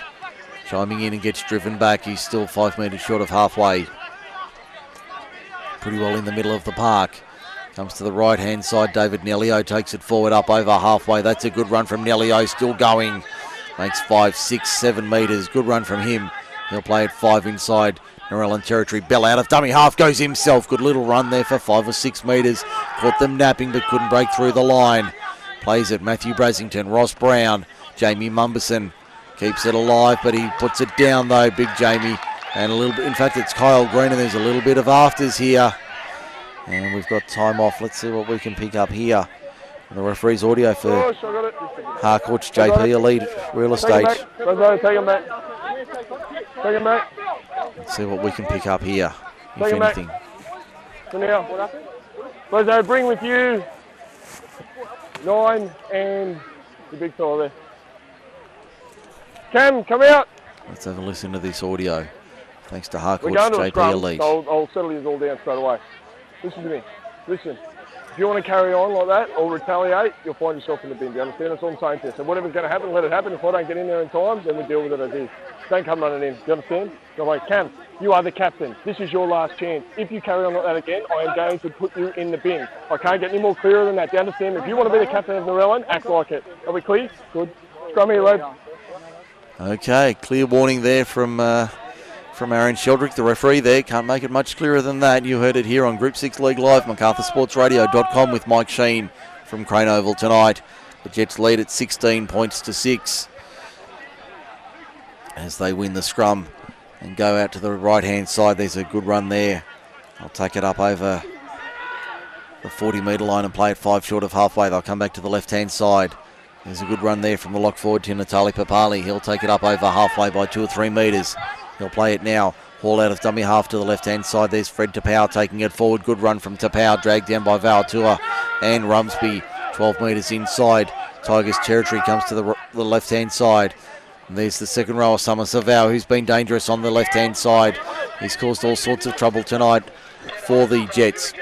Chiming in and gets driven back. He's still 5 metres short of halfway. Pretty well in the middle of the park. Comes to the right-hand side. David Nelio takes it forward up over halfway. That's a good run from Nelio. Still going. Makes 5, 6, 7 metres. Good run from him. He'll play it 5 inside Narellan territory. Bell out of dummy half goes himself. Good little run there for 5 or 6 metres. Caught them napping but couldn't break through the line. Plays it. Matthew Brasington. Ross Brown. Jamie Mumberson keeps it alive, but he puts it down though, big Jamie. And a little bit, in fact, it's Kyle Green, and there's a little bit of afters here. And we've got time off. Let's see what we can pick up here. And the referee's audio for Harcourt's JP Elite Real Estate.
Take him back. Take him back.
Let's see what we can pick up here, if
Take him back.
anything.
So now, Lozo, bring with you 9 and the big fella there. Cam, come out.
Let's have a listen to this audio. Thanks to
We're
Harcourt's
going to a
JP
scrum,
Elite.
so I'll settle you all down straight away. Listen to me. Listen. If you want to carry on like that or retaliate, you'll find yourself in the bin. Do you understand? That's all I'm saying to you. So whatever's going to happen, let it happen. If I don't get in there in time, then we deal with it as is. Don't come running in. Do you understand? You're like, Cam, you are the captain. This is your last chance. If you carry on like that again, I am going to put you in the bin. I can't get any more clearer than that. Do you understand? If you want to be the captain of Narellan, act like it. Are we clear? Good. Scrum here, lad.
Okay, clear warning there from Aaron Sheldrick, the referee there. Can't make it much clearer than that. You heard it here on Group 6 League Live, MacArthurSportsRadio.com with Mike Shean from Crane Oval tonight. The Jets lead at 16 points to 6 as they win the scrum and go out to the right-hand side. There's a good run there. I'll take it up over the 40-metre line and play it 5 short of halfway. They'll come back to the left-hand side. There's a good run there from the lock forward to Natali Papali. He'll take it up over halfway by 2 or 3 metres. He'll play it now. Haul out of dummy half to the left-hand side. There's Fred Tapau taking it forward. Good run from Tapau, dragged down by Valatua and Rumsby. 12 metres inside Tigers territory, comes to the left-hand side. And there's the second rower, Summer Savau, who's been dangerous on the left-hand side. He's caused all sorts of trouble tonight for the Jets.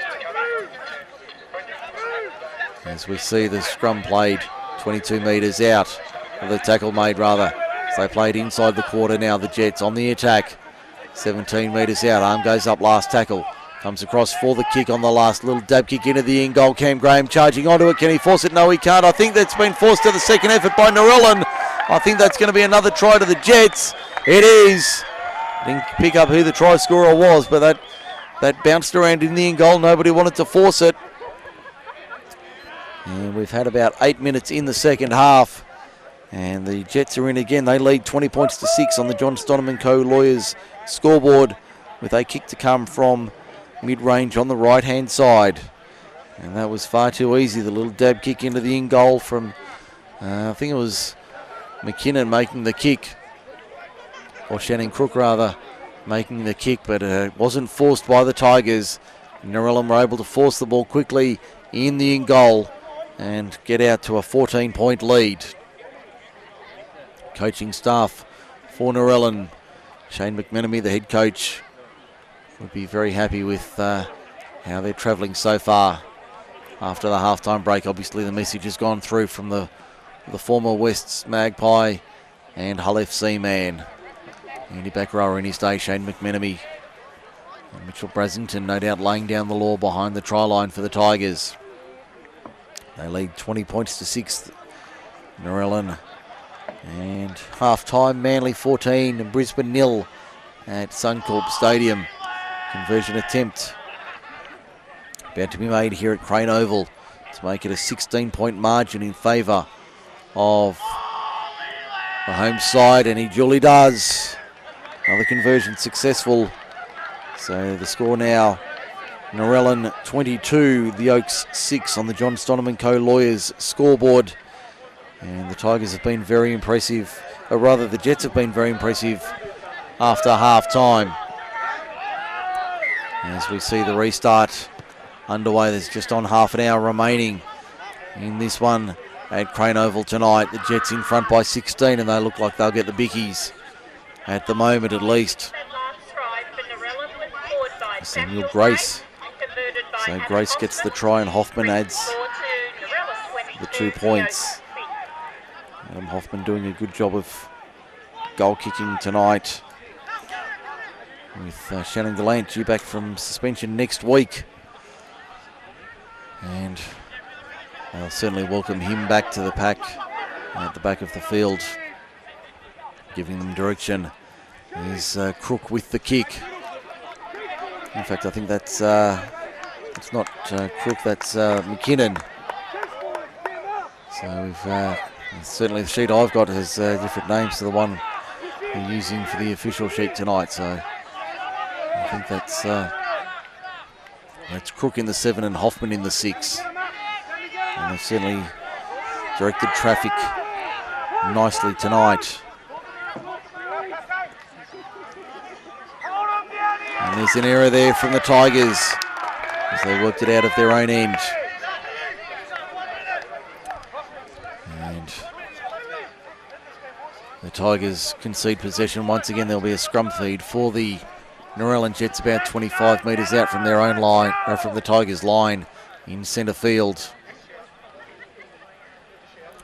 As we see the scrum played 22 metres out, or the tackle made rather. So they played inside the quarter now, the Jets on the attack. 17 metres out, arm goes up, last tackle. Comes across for the kick on the last little dab kick into the in goal. Cam Graham charging onto it. Can he force it? No, he can't. I think that's been forced to the second effort by Narellan. I think that's going to be another try to the Jets. It is. Didn't pick up who the try scorer was, but that bounced around in the in goal. Nobody wanted to force it. And we've had about 8 minutes in the second half. And the Jets are in again. They lead 20 points to 6 on the John Stoneman Co. Lawyers scoreboard, with a kick to come from mid-range on the right-hand side. And that was far too easy. The little dab kick into the in-goal from, I think it was McKinnon making the kick. Or Shannon Crook, rather, making the kick. But it wasn't forced by the Tigers. Narellan were able to force the ball quickly in the in-goal and get out to a 14-point lead. Coaching staff for Narellan, Shane McMenemy, the head coach, would be very happy with how they're travelling so far after the halftime break. Obviously the message has gone through from the former Wests Magpie and Hull FC man. Andy back rower in his day, Shane McMenemy. And Mitchell Brasington no doubt laying down the law behind the try line for the Tigers. They lead 20 points to 6, Narellan. And half-time, Manly 14 and Brisbane 0 at Suncorp Stadium. Conversion attempt about to be made here at Crane Oval to make it a 16-point margin in favour of the home side, and he duly does. Another conversion successful. So the score now, Narellan 22, the Oaks 6 on the John Stoneman Co. Lawyers scoreboard. And the Tigers have been very impressive, or rather the Jets have been very impressive after half-time. As we see the restart underway, there's just on half an hour remaining in this one. at Crane Oval tonight. The Jets in front by 16, and they look like they'll get the bickies at the moment at least. Samuel Grace. So Grace gets the try and Hoffman adds the 2 points. Adam Hoffman doing a good job of goal kicking tonight, with Shannon Gallant due back from suspension next week. And they'll certainly welcome him back to the pack at the back of the field, giving them direction. Here's Crook with the kick. In fact, I think that's it's not Crook, that's McKinnon. So we've certainly the sheet I've got has different names to the one we're using for the official sheet tonight. So I think that's Crook in the 7 and Hoffman in the 6. And they've certainly directed traffic nicely tonight. And there's an error there from the Tigers as they worked it out of their own end. And the Tigers concede possession once again. There'll be a scrum feed for the Narellan Jets about 25 metres out from their own line, from the Tigers' line in centre field.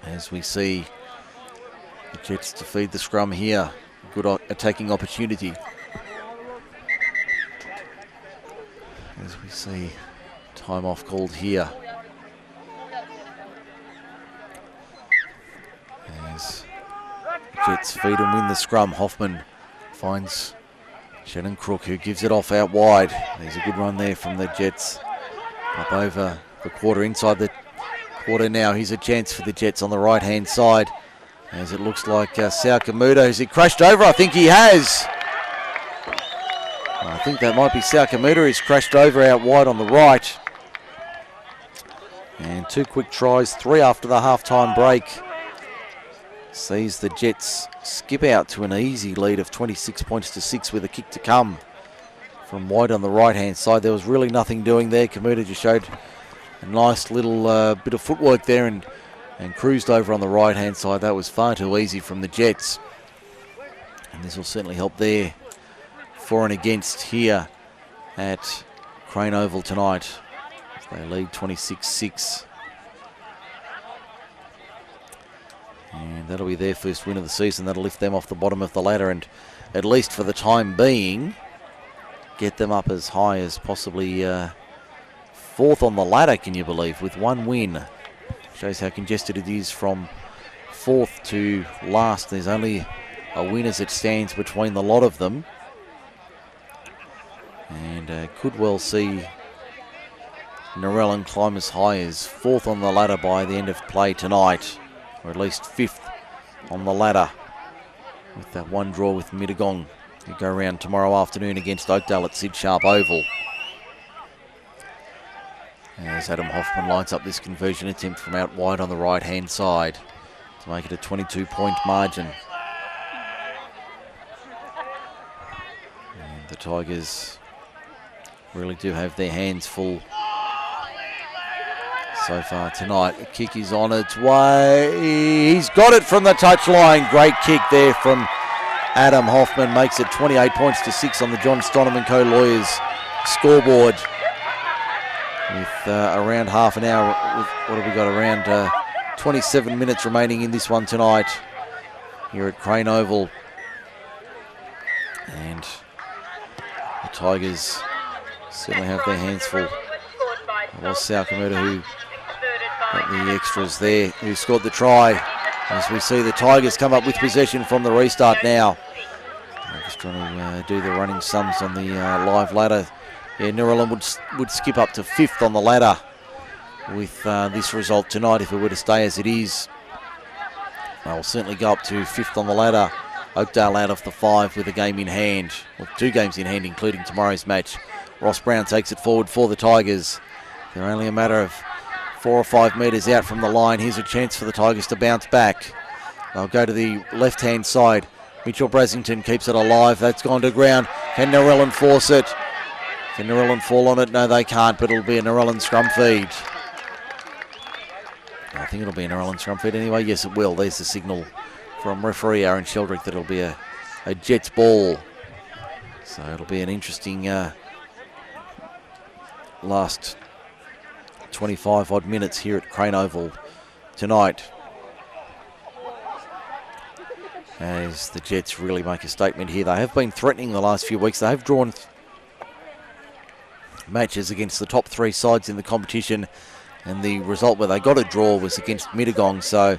As we see the Jets to feed the scrum here. Good attacking opportunity. As we see time off called here. As Jets feed and win the scrum, Hoffman finds Shannon Crook, who gives it off out wide. There's a good run there from the Jets. Up over the quarter, inside the quarter now. Here's a chance for the Jets on the right-hand side. As it looks like Saukamuda, has he crashed over? I think he has. I think that might be Saukamuda. He's crashed over out wide on the right. And 2 quick tries, 3 after the half-time break. Sees the Jets skip out to an easy lead of 26 points to 6 with a kick to come from wide on the right-hand side. There was really nothing doing there. Kamuta just showed a nice little bit of footwork there and cruised over on the right-hand side. That was far too easy from the Jets. And this will certainly help there for and against here at Crane Oval tonight. They lead 26-6. And that'll be their first win of the season. That'll lift them off the bottom of the ladder and, at least for the time being, get them up as high as possibly 4th on the ladder, can you believe, with 1 win. Shows how congested it is from 4th to last. There's only a win as it stands between the lot of them. And could well see Narellan climb as high as 4th on the ladder by the end of play tonight, or at least 5th on the ladder, with that 1 draw with Mittagong, who go around tomorrow afternoon against Oakdale at Sid Sharp Oval. As Adam Hoffman lines up this conversion attempt from out wide on the right-hand side to make it a 22-point margin. And the Tigers really do have their hands full so far tonight. The kick is on its way. He's got it from the touchline. Great kick there from Adam Hoffman. Makes it 28 points to 6 on the John Stonham & Co. Lawyers scoreboard. With around half an hour, what have we got, around 27 minutes remaining in this one tonight here at Crane Oval. And the Tigers certainly have their hands full. It was Saukamuta who got the extras there, who scored the try. As we see the Tigers come up with possession from the restart now. I'm just trying to do the running sums on the live ladder. Yeah, Narellan would skip up to 5th on the ladder with this result tonight if it were to stay as it is. They'll certainly go up to 5th on the ladder. Oakdale out of the 5 with a game in hand. Well, 2 games in hand, including tomorrow's match. Ross Brown takes it forward for the Tigers. They're only a matter of 4 or 5 metres out from the line. Here's a chance for the Tigers to bounce back. They'll go to the left-hand side. Mitchell Brasington keeps it alive. That's gone to ground. Can Narellan force it? Can Narellan fall on it? No, they can't, but it'll be a Narellan scrum feed. I think think it'll be an Narellan scrum feed anyway. Yes, it will. There's the signal from referee Aaron Sheldrick that it'll be a Jets ball. So it'll be an interesting last 25 odd minutes here at Crane Oval tonight, as the Jets really make a statement here. They have been threatening the last few weeks. They have drawn matches against the top three sides in the competition, and the result where they got a draw was against Mittagong. So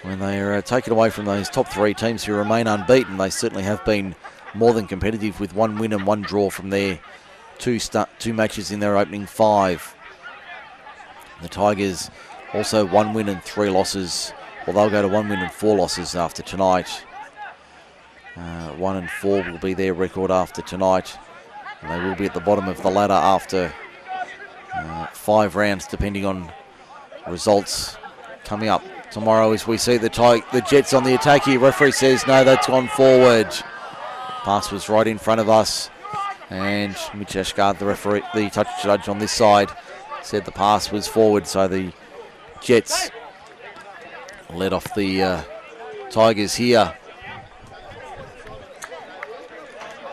when they are taken away from those top three teams who remain unbeaten, they certainly have been more than competitive with 1 win and 1 draw from their two matches in their opening 5. The Tigers also 1 win and 3 losses. Well, they'll go to 1 win and 4 losses after tonight. 1 and 4 will be their record after tonight. And they will be at the bottom of the ladder after 5 rounds, depending on results coming up tomorrow. As we see the Jets on the attack here, referee says no, that's gone forward. Pass was right in front of us, and Mitch Ashgard, the touch judge on this side, said the pass was forward. So the Jets led off the Tigers here.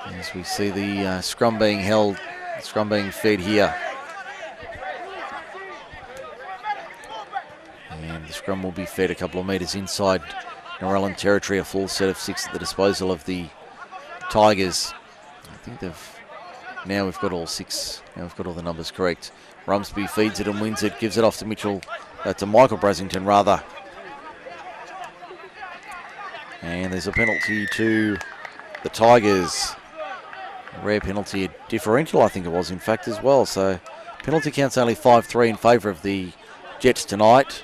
As we see the scrum being held, scrum being fed here. And the scrum will be fed a couple of metres inside Narellan territory, a full set of 6 at the disposal of the Tigers. I think now we've got all 6, now we've got all the numbers correct. Rumsby feeds it and wins it, gives it off to to Michael Brasington rather. And there's a penalty to the Tigers. A rare penalty, a differential I think it was in fact as well. So penalty counts only 5-3 in favour of the Jets tonight,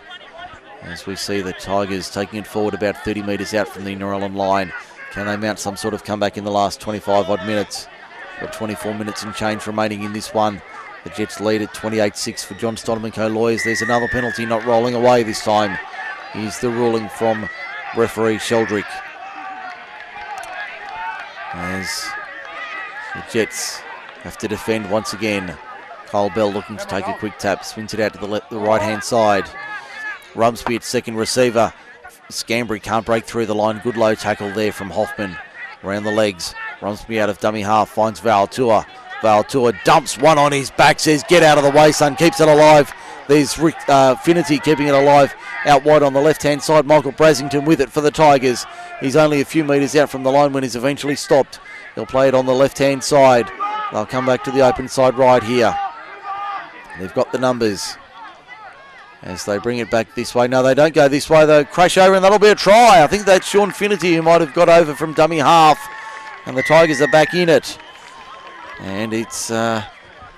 as we see the Tigers taking it forward about 30 metres out from the Narellan line. Can they mount some sort of comeback in the last 25 odd minutes? Got 24 minutes and change remaining in this one. The Jets lead at 28-6 for John Stoneman Co-Lawyers. There's another penalty not rolling away this time. Here's the ruling from referee Sheldrick, as the Jets have to defend once again. Cole Bell looking to take a quick tap, swings it out to the right-hand side. Rumsby at second receiver. Scambry can't break through the line. Good low tackle there from Hoffman. Around the legs. Rumsby out of dummy half, finds Valatua. Valatua dumps one on his back, says get out of the way son, keeps it alive. There's Finity keeping it alive out wide on the left-hand side. Michael Brasington with it for the Tigers. He's only a few metres out from the line when he's eventually stopped. He'll play it on the left-hand side. They'll come back to the open side right here. They've got the numbers as they bring it back this way. No, they don't go this way. They'll crash over and that'll be a try. I think that's Sean Finity who might have got over from dummy half, and the Tigers are back in it. And it's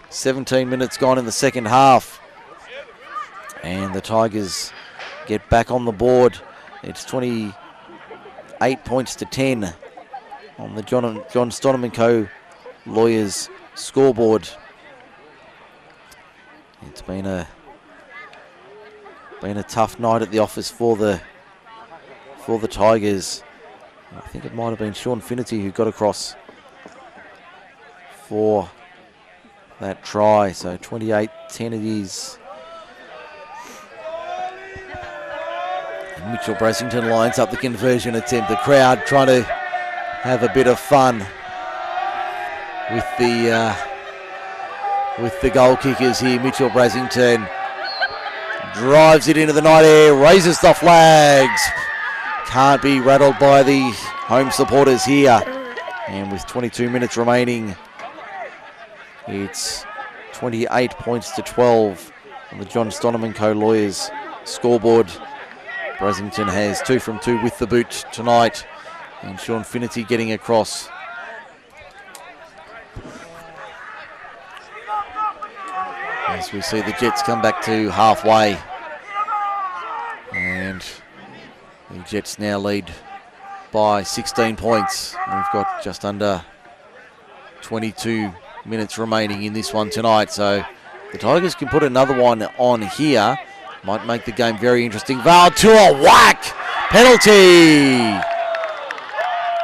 17 minutes gone in the second half, and the Tigers get back on the board. It's 28 points to 10 on the John Stoneman Co. Lawyers scoreboard. It's been a tough night at the office for the Tigers. I think it might have been Sean Finity who got across for that try. So 28-10 it is. And Mitchell Brasington lines up the conversion attempt. The crowd trying to have a bit of fun with the goal kickers here. Mitchell Brasington drives it into the night air, raises the flags. Can't be rattled by the home supporters here. And with 22 minutes remaining, it's 28 points to 12 on the John Stoneman Co. Lawyers scoreboard. Brasington has 2 from 2 with the boot tonight, and Sean Finity getting across. As we see the Jets come back to halfway, and the Jets now lead by 16 points. We've got just under 22 minutes remaining in this one tonight, so the Tigers can put another one on here. Might make the game very interesting. Valatua, whack! Penalty!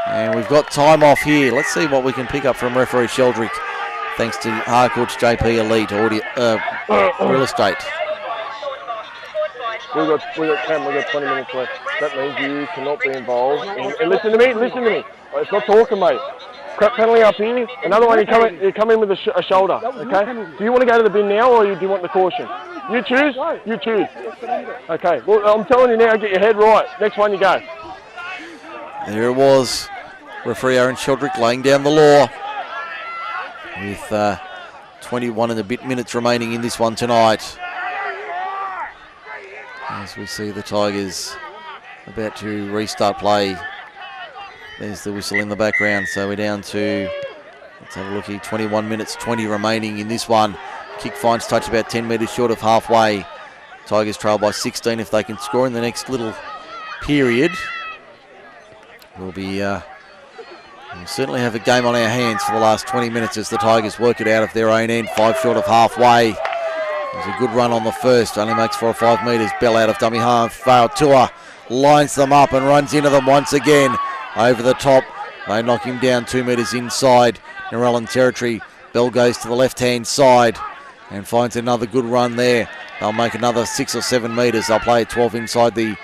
And we've got time off here. Let's see what we can pick up from referee Sheldrick, thanks to Harcourt's JP Elite Audio, Real Estate.
We've got 20 minutes left. That means you cannot be involved. And listen to me. It's not talking, mate. Crap penalty up here. Another one, you come in with a shoulder, okay? Do you want to go to the bin now or do you want the caution? You choose? You choose. Okay, well, I'm telling you now, get your head right. Next one you go.
There it was. Referee Aaron Sheldrick laying down the law with 21 and a bit minutes remaining in this one tonight. As we see the Tigers about to restart play. There's the whistle in the background, so we're down to, let's have a look here, 21 minutes, 20 remaining in this one. Kick finds touch about 10 metres short of halfway. Tigers trail by 16 if they can score in the next little period. We'll certainly have a game on our hands for the last 20 minutes as the Tigers work it out of their own end, 5 short of halfway. There's a good run on the first, only makes 4 or 5 metres. Bell out of dummy half, failed Tua, lines them up and runs into them once again. Over the top, they knock him down 2 metres inside Narellan territory. Bell goes to the left-hand side and finds another good run there. They'll make another 6 or 7 metres. They'll play at 12 inside the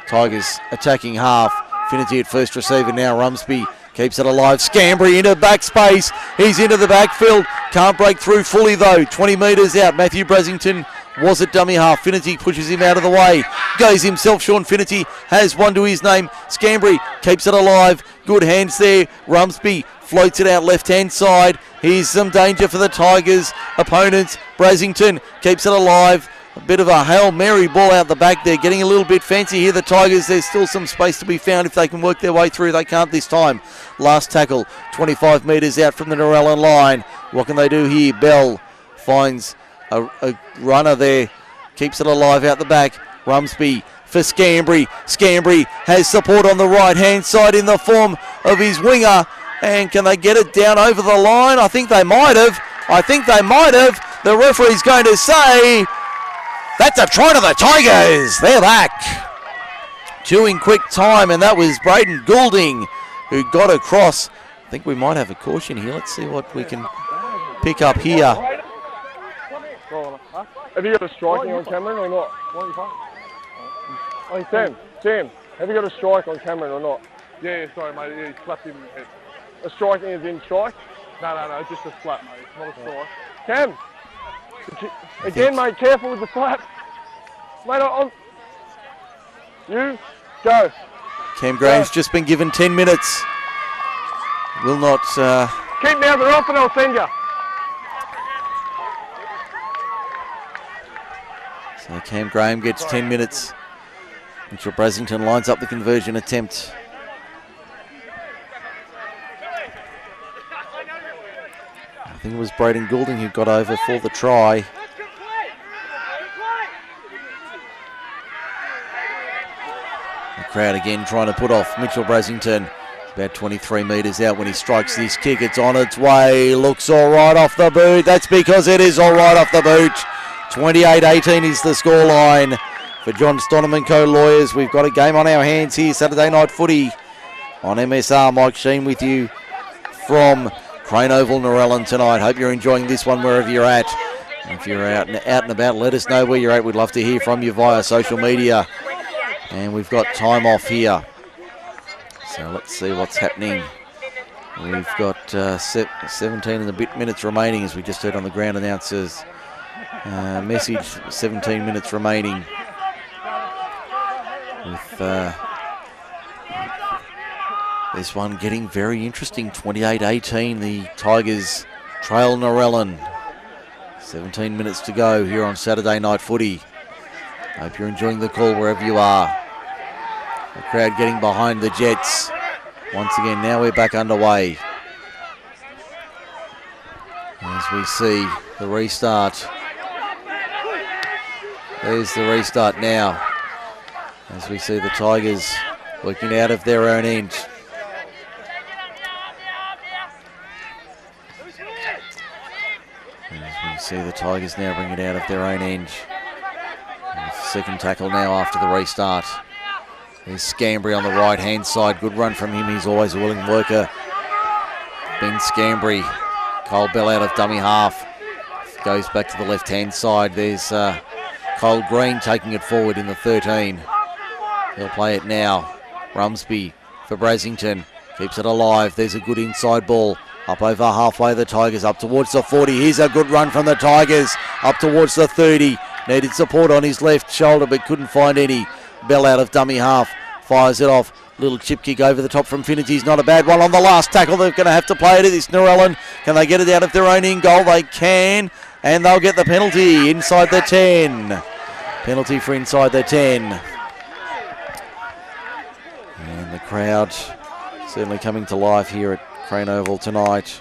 Tigers attacking half. Finity at first receiver now. Rumsby keeps it alive. Scambry into back space. He's into the backfield. Can't break through fully though. 20 metres out. Matthew Brasington was at dummy half. Finity pushes him out of the way. Goes himself. Sean Finity has one to his name. Scambry keeps it alive. Good hands there. Rumsby floats it out left-hand side. Here's some danger for the Tigers' opponents. Brasington keeps it alive. A bit of a Hail Mary ball out the back there. Getting a little bit fancy here. The Tigers, there's still some space to be found if they can work their way through. They can't this time. Last tackle, 25 metres out from the Narellan line. What can they do here? Bell finds a runner there. Keeps it alive out the back. Rumsby for Scambry. Scambry has support on the right-hand side in the form of his winger. And can they get it down over the line? I think they might have. The referee's going to say that's a try to the Tigers. They're back. 2 in quick time, and that was Braden Goulding who got across. I think we might have a caution here. Let's see what we can pick up here.
Have you got a striking on Cameron or not? Oh, Sam, have you got a strike on Cameron or not?
Yeah, sorry, mate. Yeah, he slapped him.
A striking is in strike?
No, just a slap, mate. It's not a strike.
Cam, again, mate, careful with the slap. Mate, you, go.
Cam Graham's just been given 10 minutes. Will not...
Keep mouthing off and I'll send you.
So Cam Graham gets 10 minutes. Mitchell Brasington lines up the conversion attempt. I think it was Braden Goulding who got over for the try. The crowd again trying to put off Mitchell Brasington. About 23 metres out when he strikes this kick. It's on its way. Looks all right off the boot. That's because it is all right off the boot. 28-18 is the scoreline for John Stonham & Co Lawyers. We've got a game on our hands here. Saturday night footy on MSR. Mike Shean with you from Crane Oval, Narellan tonight. Hope you're enjoying this one wherever you're at. If you're out and about, let us know where you're at. We'd love to hear from you via social media. And we've got time off here. So let's see what's happening. We've got 17 and a bit minutes remaining, as we just heard on the ground announcers. Message, 17 minutes remaining. With this one getting very interesting. 28-18, the Tigers trail Narellan. 17 minutes to go here on Saturday night footy. Hope you're enjoying the call wherever you are. The crowd getting behind the Jets. Once again, now we're back underway. As we see the restart. There's the restart now. As we see the Tigers working out of their own end. As we see the Tigers now bring it out of their own end. Second tackle now after the restart. There's Scambry on the right-hand side. Good run from him. He's always a willing worker. Ben Scambry. Cole Bell out of dummy half. Goes back to the left-hand side. There's Cole Cole Green taking it forward in the 13. He'll play it now. Rumsby for Brasington. Keeps it alive. There's a good inside ball. Up over halfway, the Tigers up towards the 40. Here's a good run from the Tigers. Up towards the 30. Needed support on his left shoulder but couldn't find any. Bell out of dummy half. Fires it off. Little chip kick over the top from Finity's not a bad one on the last tackle. They're going to have to play it. It's Narellan. Can they get it out of their own in goal? They can. And they'll get the penalty inside the 10. Penalty for inside the 10. And the crowd certainly coming to life here at Crane Oval tonight.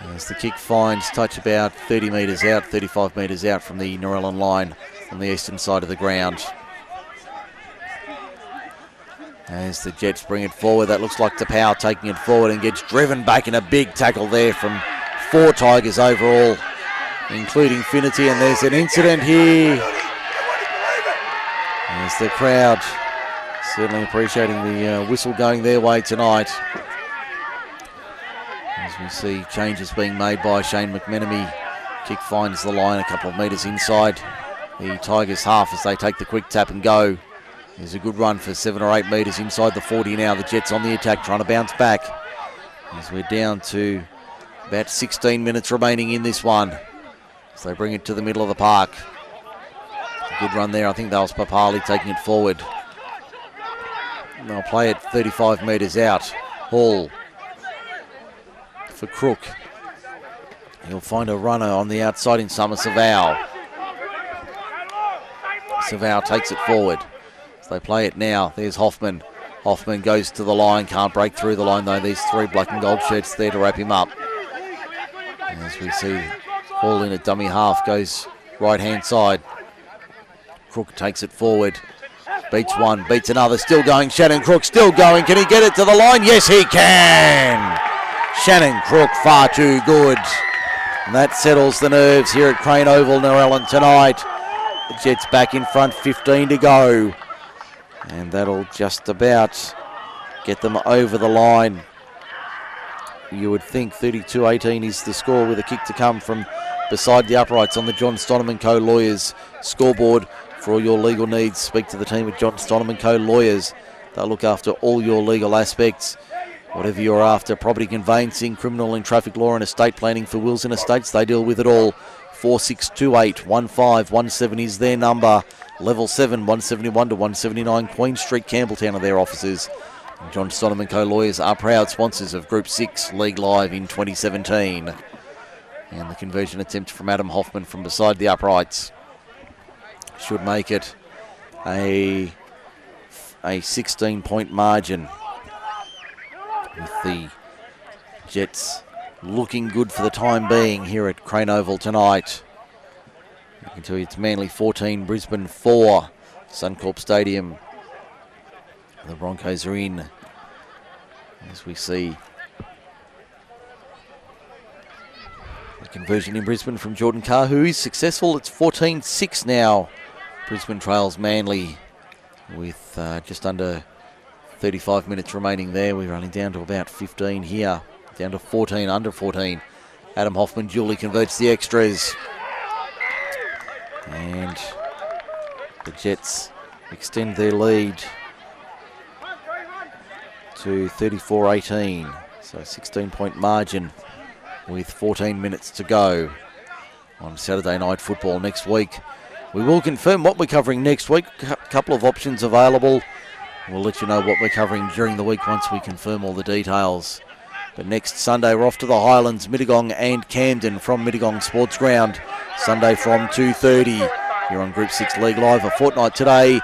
As the kick finds touch about 30 metres out, 35 metres out from the Narellan line on the eastern side of the ground. As the Jets bring it forward, that looks like Tapau taking it forward and gets driven back in a big tackle there from 4 Tigers overall, including Finity. And there's an incident here. As the crowd certainly appreciating the whistle going their way tonight. As we see changes being made by Shane McMenemy. Kick finds the line a couple of metres inside the Tigers' half as they take the quick tap and go. There's a good run for 7 or 8 metres inside the 40 now. The Jets on the attack trying to bounce back. As we're down to about 16 minutes remaining in this one. So they bring it to the middle of the park. A good run there. I think that was Papali taking it forward. And they'll play it 35 metres out. Hall for Crook. He'll find a runner on the outside in Summer Savau. Savau takes it forward. So they play it now. There's Hoffman. Hoffman goes to the line. Can't break through the line though. These 3 black and gold shirts there to wrap him up. As we see Hall in at dummy half. Goes right hand side. Crook takes it forward. Beats one. Beats another. Still going. Shannon Crook still going. Can he get it to the line? Yes, he can. Shannon Crook far too good. And that settles the nerves here at Crane Oval, Narellan tonight. The Jets back in front, 15 to go. And that'll just about get them over the line. You would think 32-18 is the score with a kick to come from beside the uprights on the John Stonham & Co. Lawyers scoreboard. For all your legal needs, speak to the team at John Stonham & Co. Lawyers. They'll look after all your legal aspects. Whatever you're after, property conveyancing, criminal and traffic law and estate planning for wills and estates, they deal with it all. 4628 1517 is their number. Level 7, 171 to 179 Queen Street, Campbelltown are their offices. And John Stonham & Co. Lawyers are proud sponsors of Group 6 League Live in 2017. And the conversion attempt from Adam Hoffman from beside the uprights should make it a 16-point margin, with the Jets looking good for the time being here at Crane Oval tonight. I can tell you it's Manly 14, Brisbane 4, Suncorp Stadium. The Broncos are in, as we see the conversion in Brisbane from Jordan Carr, who is successful. It's 14-6 now. Brisbane trails Manly with just under 35 minutes remaining there. We're running down to about 15 here, down to 14, under 14. Adam Hoffman duly converts the extras. And the Jets extend their lead to 34-18. So 16-point margin with 14 minutes to go on Saturday Night Football next week. We will confirm what we're covering next week. A couple of options available. We'll let you know what we're covering during the week once we confirm all the details. But next Sunday, we're off to the Highlands, Mittagong and Camden from Mittagong Sports Ground. Sunday from 2:30 here on Group 6 League Live. A fortnight today,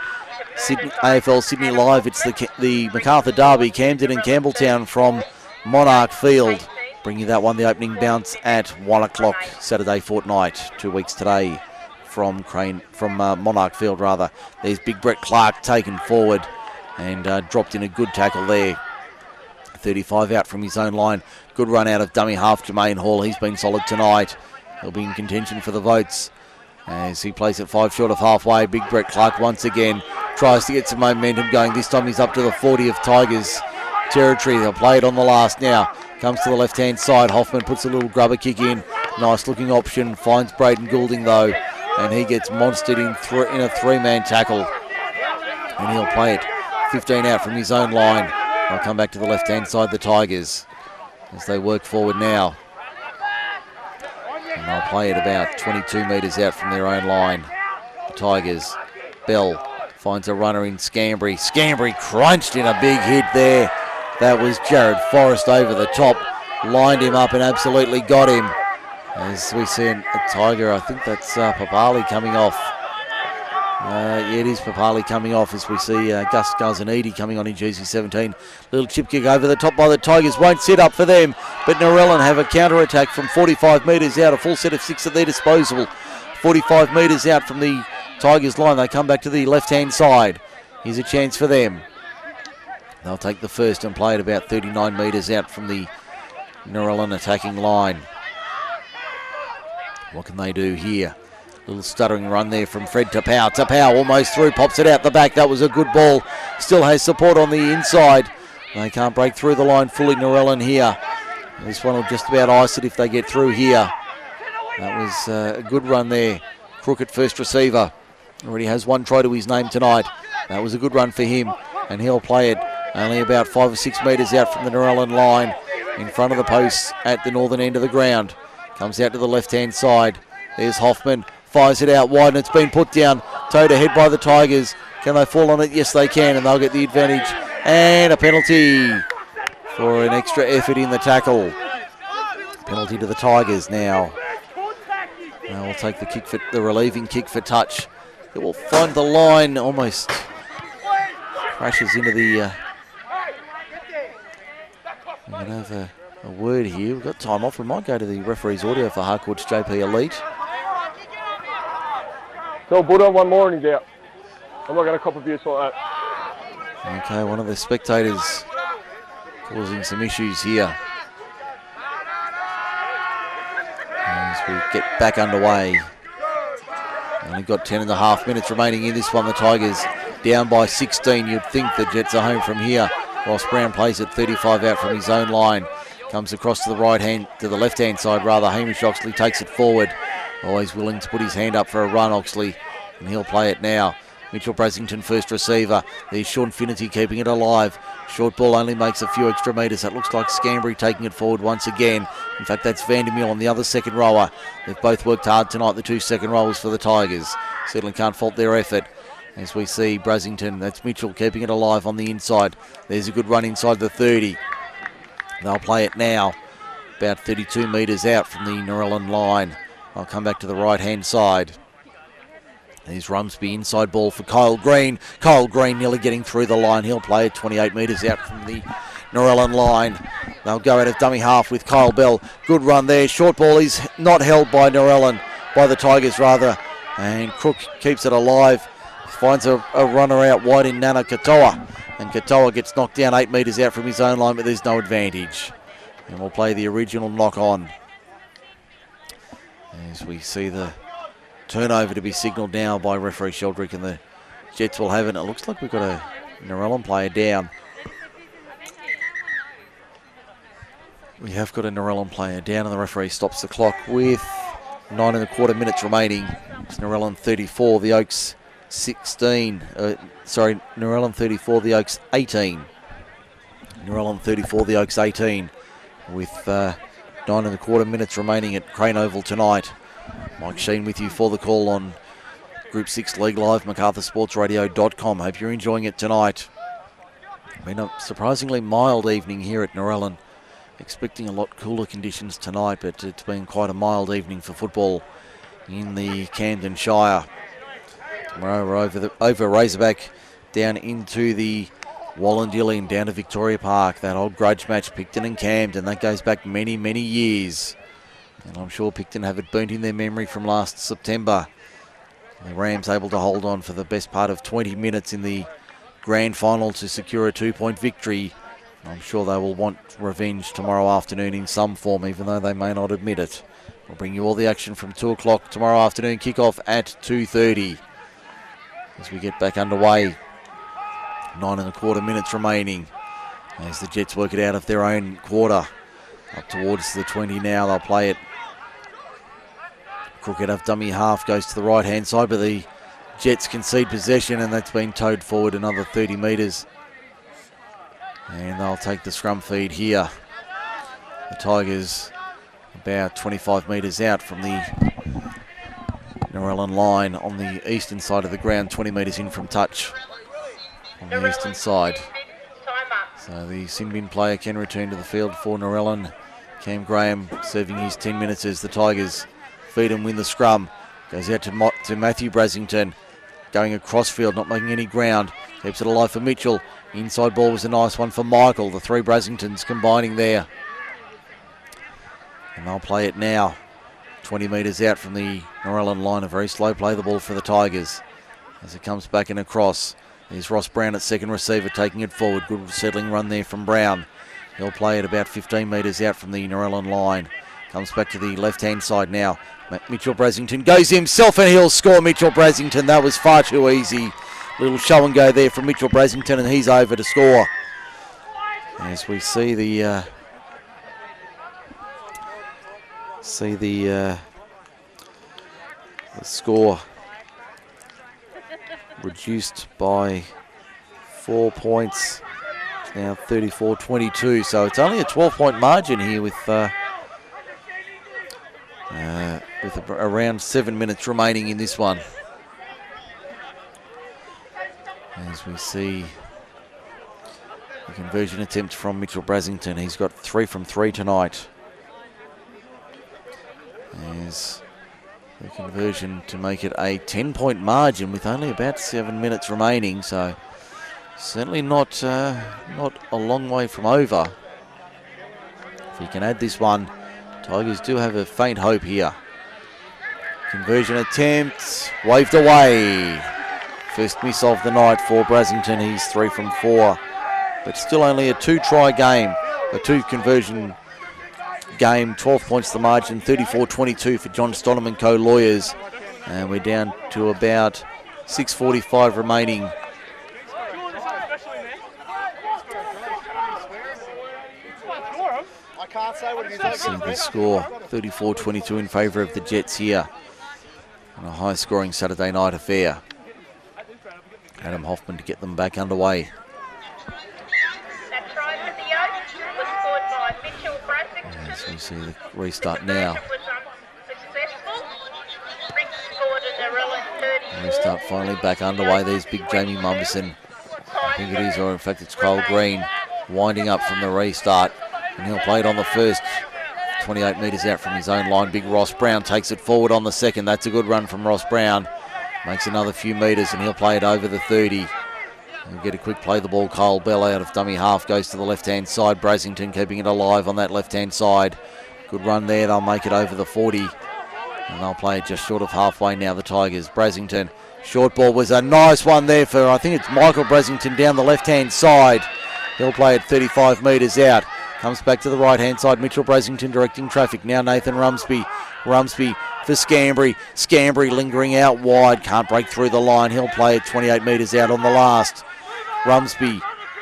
Sydney, AFL Sydney Live. It's the MacArthur Derby, Camden and Campbelltown from Monarch Field. Bring you that one, the opening bounce at 1 o'clock Saturday fortnight, 2 weeks today from Monarch Field rather. There's Big Brett Clark taken forward and dropped in a good tackle there. 35 out from his own line. Good run out of dummy half Jermaine Hall. He's been solid tonight. He'll be in contention for the votes as he plays it 5 short of halfway. Big Brett Clark once again tries to get some momentum going. This time he's up to the 40 of Tigers territory. They'll play it on the last now. Comes to the left-hand side. Hoffman puts a little grubber kick in. Nice looking option. Finds Braden Goulding though. And he gets monstered in a three-man tackle. And he'll play it 15 out from his own line. They'll come back to the left-hand side, the Tigers, as they work forward now. And they'll play it about 22 metres out from their own line. The Tigers. Bell finds a runner in Scambry. Scambry crunched in a big hit there. That was Jared Forrest over the top. Lined him up and absolutely got him. As we see a Tiger, I think that's Papali coming off. Yeah, it is Papali coming off as we see Gus Gazzanidi coming on in jersey 17. Little chip kick over the top by the Tigers. Won't sit up for them, but Narellan have a counter-attack from 45 metres out. A full set of 6 at their disposal. 45 metres out from the Tigers line. They come back to the left-hand side. Here's a chance for them. They'll take the first and play it about 39 metres out from the Narellan attacking line. What can they do here? Little stuttering run there from Fred Tapau. Tapau almost through, pops it out the back. That was a good ball. Still has support on the inside. They can't break through the line fully, Narellan here. This one will just about ice it if they get through here. That was a good run there. Crook at first receiver. Already has one try to his name tonight. That was a good run for him. And he'll play it only about 5 or 6 metres out from the Narellan line. In front of the posts at the northern end of the ground. Comes out to the left-hand side. There's Hoffman. Fires it out wide and it's been put down. Towed ahead by the Tigers. Can they fall on it? Yes, they can, and they'll get the advantage. And a penalty for an extra effort in the tackle. Penalty to the Tigers now. Now we'll take the relieving kick for touch. It will find the line, almost crashes into the... We're going to have a word here. We've got time off. We might go to the referee's audio for Harcourt's JP Elite.
Tell Buddha one more and he's out. I'm not going to cop abuse like that.
Okay, one of the spectators causing some issues here. As we get back underway. Only got 10.5 minutes remaining in this one. The Tigers down by 16. You'd think the Jets are home from here. Ross Brown plays at 35 out from his own line. Comes across to the left-hand side rather. Hamish Oxley takes it forward. Always willing to put his hand up for a run, Oxley. And he'll play it now. Mitchell Brasington first receiver. There's Sean Finnerty keeping it alive. Short ball only makes a few extra metres. That looks like Scambry taking it forward once again. In fact, that's Vandermeer on the other second rower. They've both worked hard tonight, the 2 second rowers for the Tigers. Certainly can't fault their effort. As we see Brasington, that's Mitchell keeping it alive on the inside. There's a good run inside the 30. They'll play it now. About 32 metres out from the Narellan line. I'll come back to the right-hand side. There's Rumsby, inside ball for Kyle Green. Kyle Green nearly getting through the line. He'll play it 28 metres out from the Narellan line. They'll go out of dummy half with Kyle Bell. Good run there. Short ball is not held by Narellan, by the Tigers rather. And Crook keeps it alive. Finds a runner out wide in Nana Katoa. And Katoa gets knocked down 8 metres out from his own line, but there's no advantage. And we'll play the original knock on. As we see the turnover to be signalled now by referee Sheldrick, and the Jets will have it. It looks like we've got a Narellan player down. We have got a Narellan player down, and the referee stops the clock with 9.25 minutes remaining. It's Narellan 34, the Oaks 16. Narellan 34, the Oaks 18. Narellan 34, the Oaks 18. With 9.25 minutes remaining at Crane Oval tonight. Mike Shean with you for the call on Group 6 League Live, MacArthurSportsRadio.com. Hope you're enjoying it tonight. Been a surprisingly mild evening here at Narellan. Expecting a lot cooler conditions tonight, but it's been quite a mild evening for football in the Camden Shire. Tomorrow we're over Razorback down into the Wallandillion, down to Victoria Park. That old grudge match, Picton and Camden, that goes back many, many years. And I'm sure Picton have it burnt in their memory from last September. The Rams able to hold on for the best part of 20 minutes in the grand final to secure a 2-point victory. I'm sure they will want revenge tomorrow afternoon in some form, even though they may not admit it. We'll bring you all the action from 2 o'clock tomorrow afternoon. Kick-off at 2:30 as we get back underway. 9.25 minutes remaining as the Jets work it out of their own quarter. Up towards the 20 now. They'll play it Crook out of dummy half, goes to the right-hand side, but the Jets concede possession, and that's been towed forward another 30 metres. And they'll take the scrum feed here. The Tigers about 25 metres out from the Narellan line on the eastern side of the ground, 20 metres in from touch on the eastern side. So the Sinbin player can return to the field for Narellan. Cam Graham serving his 10 minutes as the Tigers feed and win the scrum. Goes out to Matthew Brasington, going across field, not making any ground. Keeps it alive for Mitchell. Inside ball was a nice one for Michael. The three Brasingtons combining there. And they'll play it now. 20 metres out from the Narellan line. A very slow play the ball for the Tigers as it comes back and across. There's Ross Brown at second receiver taking it forward. Good settling run there from Brown. He'll play it about 15 metres out from the Narellan line. Comes back to the left-hand side now. Mitchell Brasington goes himself and he'll score. Mitchell Brasington, that was far too easy. Little show and go there from Mitchell Brasington, and he's over to score. As we see the score reduced by 4 points. It's now 34-22, so it's only a 12-point margin here with around 7 minutes remaining in this one. As we see the conversion attempt from Mitchell Brasington. He's got 3 from 3 tonight. As the conversion to make it a 10-point margin with only about 7 minutes remaining, so certainly not a long way from over. If he can add this one, Tigers do have a faint hope here. Conversion attempt waved away. First miss of the night for Brasington. He's 3 from 4, but still only a 2-try game, a 2-conversion game. 12 points the margin, 34-22 for John Stonham & Co Lawyers, and we're down to about 6:45 remaining. See the score, 34-22 in favour of the Jets here on a high-scoring Saturday night affair. Adam Hoffman to get them back underway. As we see the restart now. Restart finally back underway. There's big Jamie Mumberson. I think it is, or in fact it's Cole Green winding up from the restart. And he'll play it on the first, 28 metres out from his own line. Big Ross Brown takes it forward on the second. That's a good run from Ross Brown. Makes another few metres and he'll play it over the 30. He'll get a quick play the ball. Cole Bell out of dummy half goes to the left-hand side. Brasington keeping it alive on that left-hand side. Good run there. They'll make it over the 40. And they'll play it just short of halfway now, the Tigers. Brasington, short ball was a nice one there for, I think it's Michael Brasington down the left-hand side. He'll play it 35 metres out. Comes back to the right-hand side. Mitchell Brasington directing traffic. Now Nathan Rumsby. Rumsby for Scambry. Scambry lingering out wide. Can't break through the line. He'll play it 28 metres out on the last. Rumsby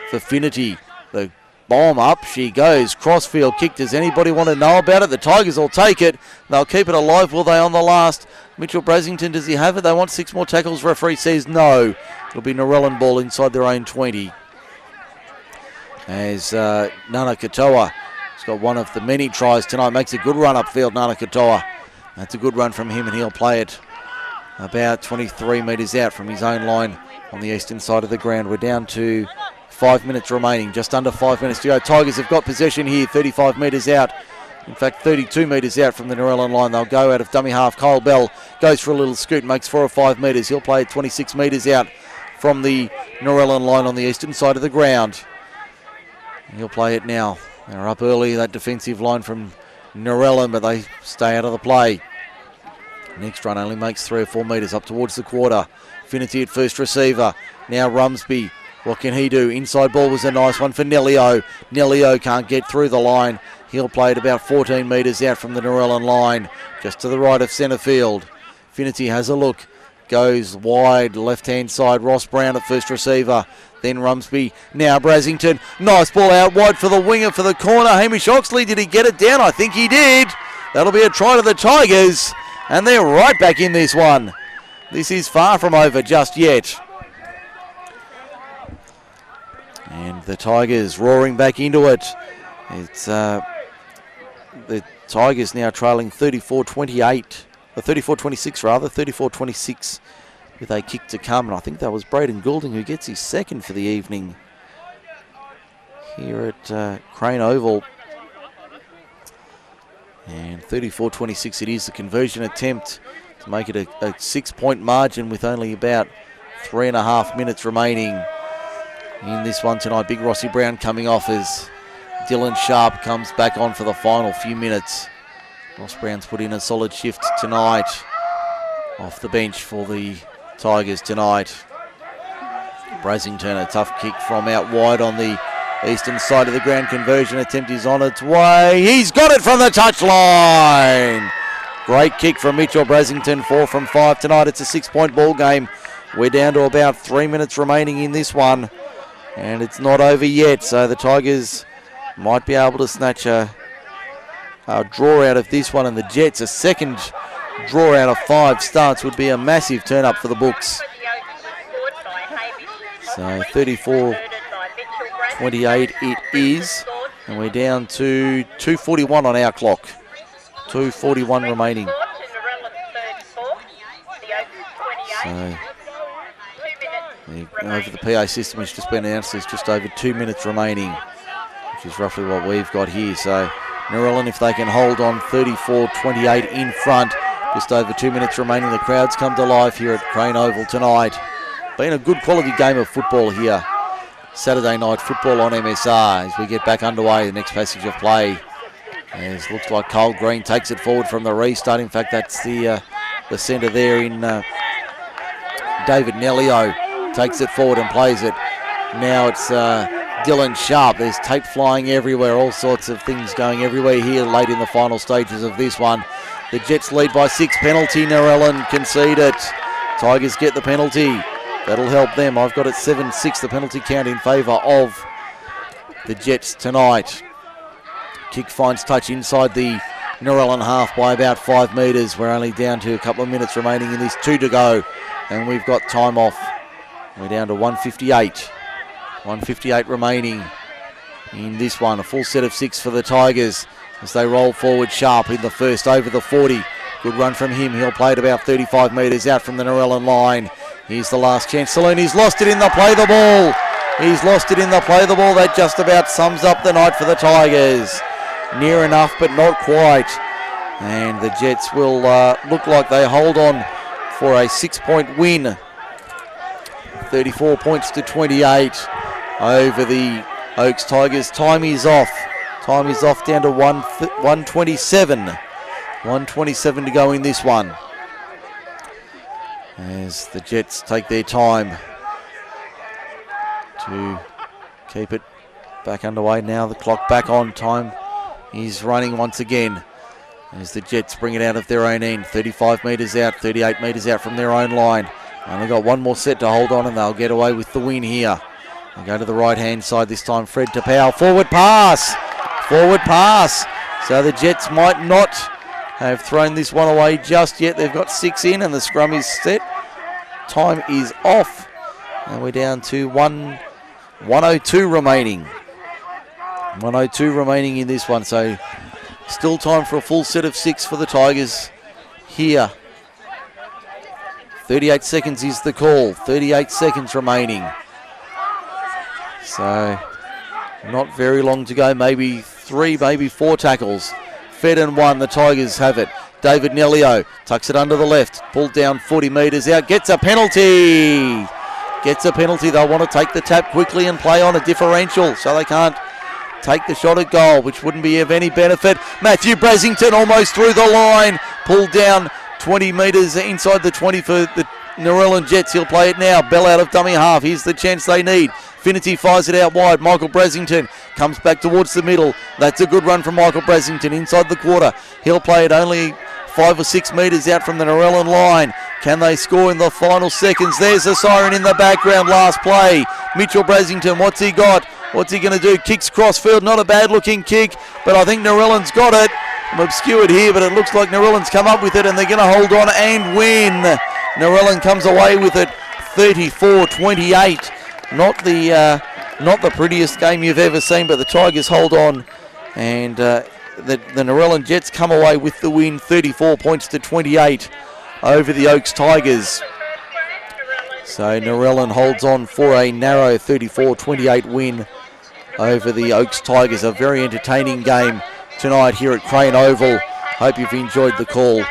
for Finity. The bomb up. She goes. Crossfield kick. Does anybody want to know about it? The Tigers will take it. They'll keep it alive, will they, on the last? Mitchell Brasington, does he have it? They want 6 more tackles. Referee says no. It'll be Narellan ball inside their own 20. As Nana Katoa has got one of the many tries tonight. Makes a good run upfield, Nana Katoa. That's a good run from him, and he'll play it about 23 metres out from his own line on the eastern side of the ground. We're down to 5 minutes remaining, just under 5 minutes to go. Tigers have got possession here, 35 metres out. In fact, 32 metres out from the Narellan line. They'll go out of dummy half. Cole Bell goes for a little scoot, makes 4 or 5 metres. He'll play it 26 metres out from the Narellan line on the eastern side of the ground. He'll play it now. They're up early, that defensive line from Narellan, but they stay out of the play. Next run only makes 3 or 4 metres up towards the quarter. Finity at first receiver. Now Rumsby. What can he do? Inside ball was a nice one for Nelio. Nelio can't get through the line. He'll play it about 14 metres out from the Narellan line, just to the right of centre field. Finity has a look. Goes wide, left-hand side. Ross Brown at first receiver. Then Rumsby. Now Brasington. Nice ball out wide for the winger for the corner. Hamish Oxley, did he get it down? I think he did. That'll be a try to the Tigers. And they're right back in this one. This is far from over just yet. And the Tigers roaring back into it. It's the Tigers now trailing 34-28, or 34-26 rather, 34-26 with a kick to come. And I think that was Braden Goulding who gets his second for the evening here at Crane Oval. And 34-26 it is, the conversion attempt to make it a 6-point margin with only about 3.5 minutes remaining in this one tonight. Big Rossi Brown coming off as Dylan Sharp comes back on for the final few minutes. Ross Brown's put in a solid shift tonight off the bench for the Tigers tonight. Brasington, a tough kick from out wide on the eastern side of the ground. Conversion attempt is on its way. He's got it from the touchline. Great kick from Mitchell Brasington, 4 from 5 tonight. It's a 6-point ball game. We're down to about 3 minutes remaining in this one, and it's not over yet, so the Tigers might be able to snatch a draw out of this one, and the Jets, a second draw out of 5 starts would be a massive turn up for the books. So 34-28 it is, and we're down to 2:41 on our clock. 2:41 remaining. So over the PA system, it's just been announced there's just over 2 minutes remaining, which is roughly what we've got here. So Narellan, if they can hold on, 34-28 in front, just over 2 minutes remaining. The crowds come to life here at Crane Oval tonight. Been a good quality game of football here. Saturday night football on MSR as we get back underway. The next passage of play, as looks like Cole Green takes it forward from the restart. In fact, that's the centre there in David Nellio. Takes it forward and plays it. Now it's Dylan Sharp. There's tape flying everywhere, all sorts of things going everywhere here late in the final stages of this one. The Jets lead by 6. Penalty, Narellan concede it. Tigers get the penalty. That'll help them. I've got it 7-6, the penalty count in favour of the Jets tonight. Kick finds touch inside the Narellan half by about 5 metres. We're only down to a couple of minutes remaining in this, 2 to go, and we've got time off. We're down to 1:58. 1:58 remaining in this one. A full set of 6 for the Tigers as they roll forward. Sharp in the first over the 40. Good run from him. He'll play it about 35 metres out from the Narellan line. Here's the last chance. Saloon, he's lost it in the play the ball. He's lost it in the play the ball. That just about sums up the night for the Tigers. Near enough, but not quite. And the Jets will look like they hold on for a 6-point win. 34 points to 28 over the Oaks Tigers. Time is off. Time is off down to 1:27. 1:27 to go in this one, as the Jets take their time to keep it back underway. Now the clock back on. Time is running once again as the Jets bring it out of their own end. 35 metres out, 38 metres out from their own line. Only got one more set to hold on and they'll get away with the win here. They go to the right-hand side this time. Fred Tapau, forward pass. Forward pass. So the Jets might not have thrown this one away just yet. They've got 6 in and the scrum is set. Time is off. And we're down to 1:02 remaining. 1:02 remaining in this one. So still time for a full set of 6 for the Tigers here. 38 seconds is the call. 38 seconds remaining. So not very long to go. Maybe 3, maybe 4 tackles. Fed and 1. The Tigers have it. David Nellio tucks it under the left. Pulled down 40 metres out. Gets a penalty. Gets a penalty. They'll want to take the tap quickly and play on a differential so they can't take the shot at goal, which wouldn't be of any benefit. Matthew Brasington almost through the line. Pulled down 20 metres inside the 20 for the Narellan Jets. He'll play it now. Bell out of dummy half. Here's the chance they need. Finity fires it out wide. Michael Brasington comes back towards the middle. That's a good run from Michael Brasington inside the quarter. He'll play it only 5 or 6 metres out from the Narellan line. Can they score in the final seconds? There's a siren in the background. Last play. Mitchell Brasington, what's he got? What's he going to do? Kicks crossfield. Not a bad looking kick, but I think Narellan's got it. I'm obscured here, but it looks like Narellan's come up with it, and they're going to hold on and win. Narellan comes away with it 34-28. Not the prettiest game you've ever seen, but the Tigers hold on, and the Narellan Jets come away with the win, 34 points to 28 over the Oaks Tigers. So Narellan holds on for a narrow 34-28 win over the Oaks Tigers. A very entertaining game tonight here at Crane Oval. Hope you've enjoyed the call.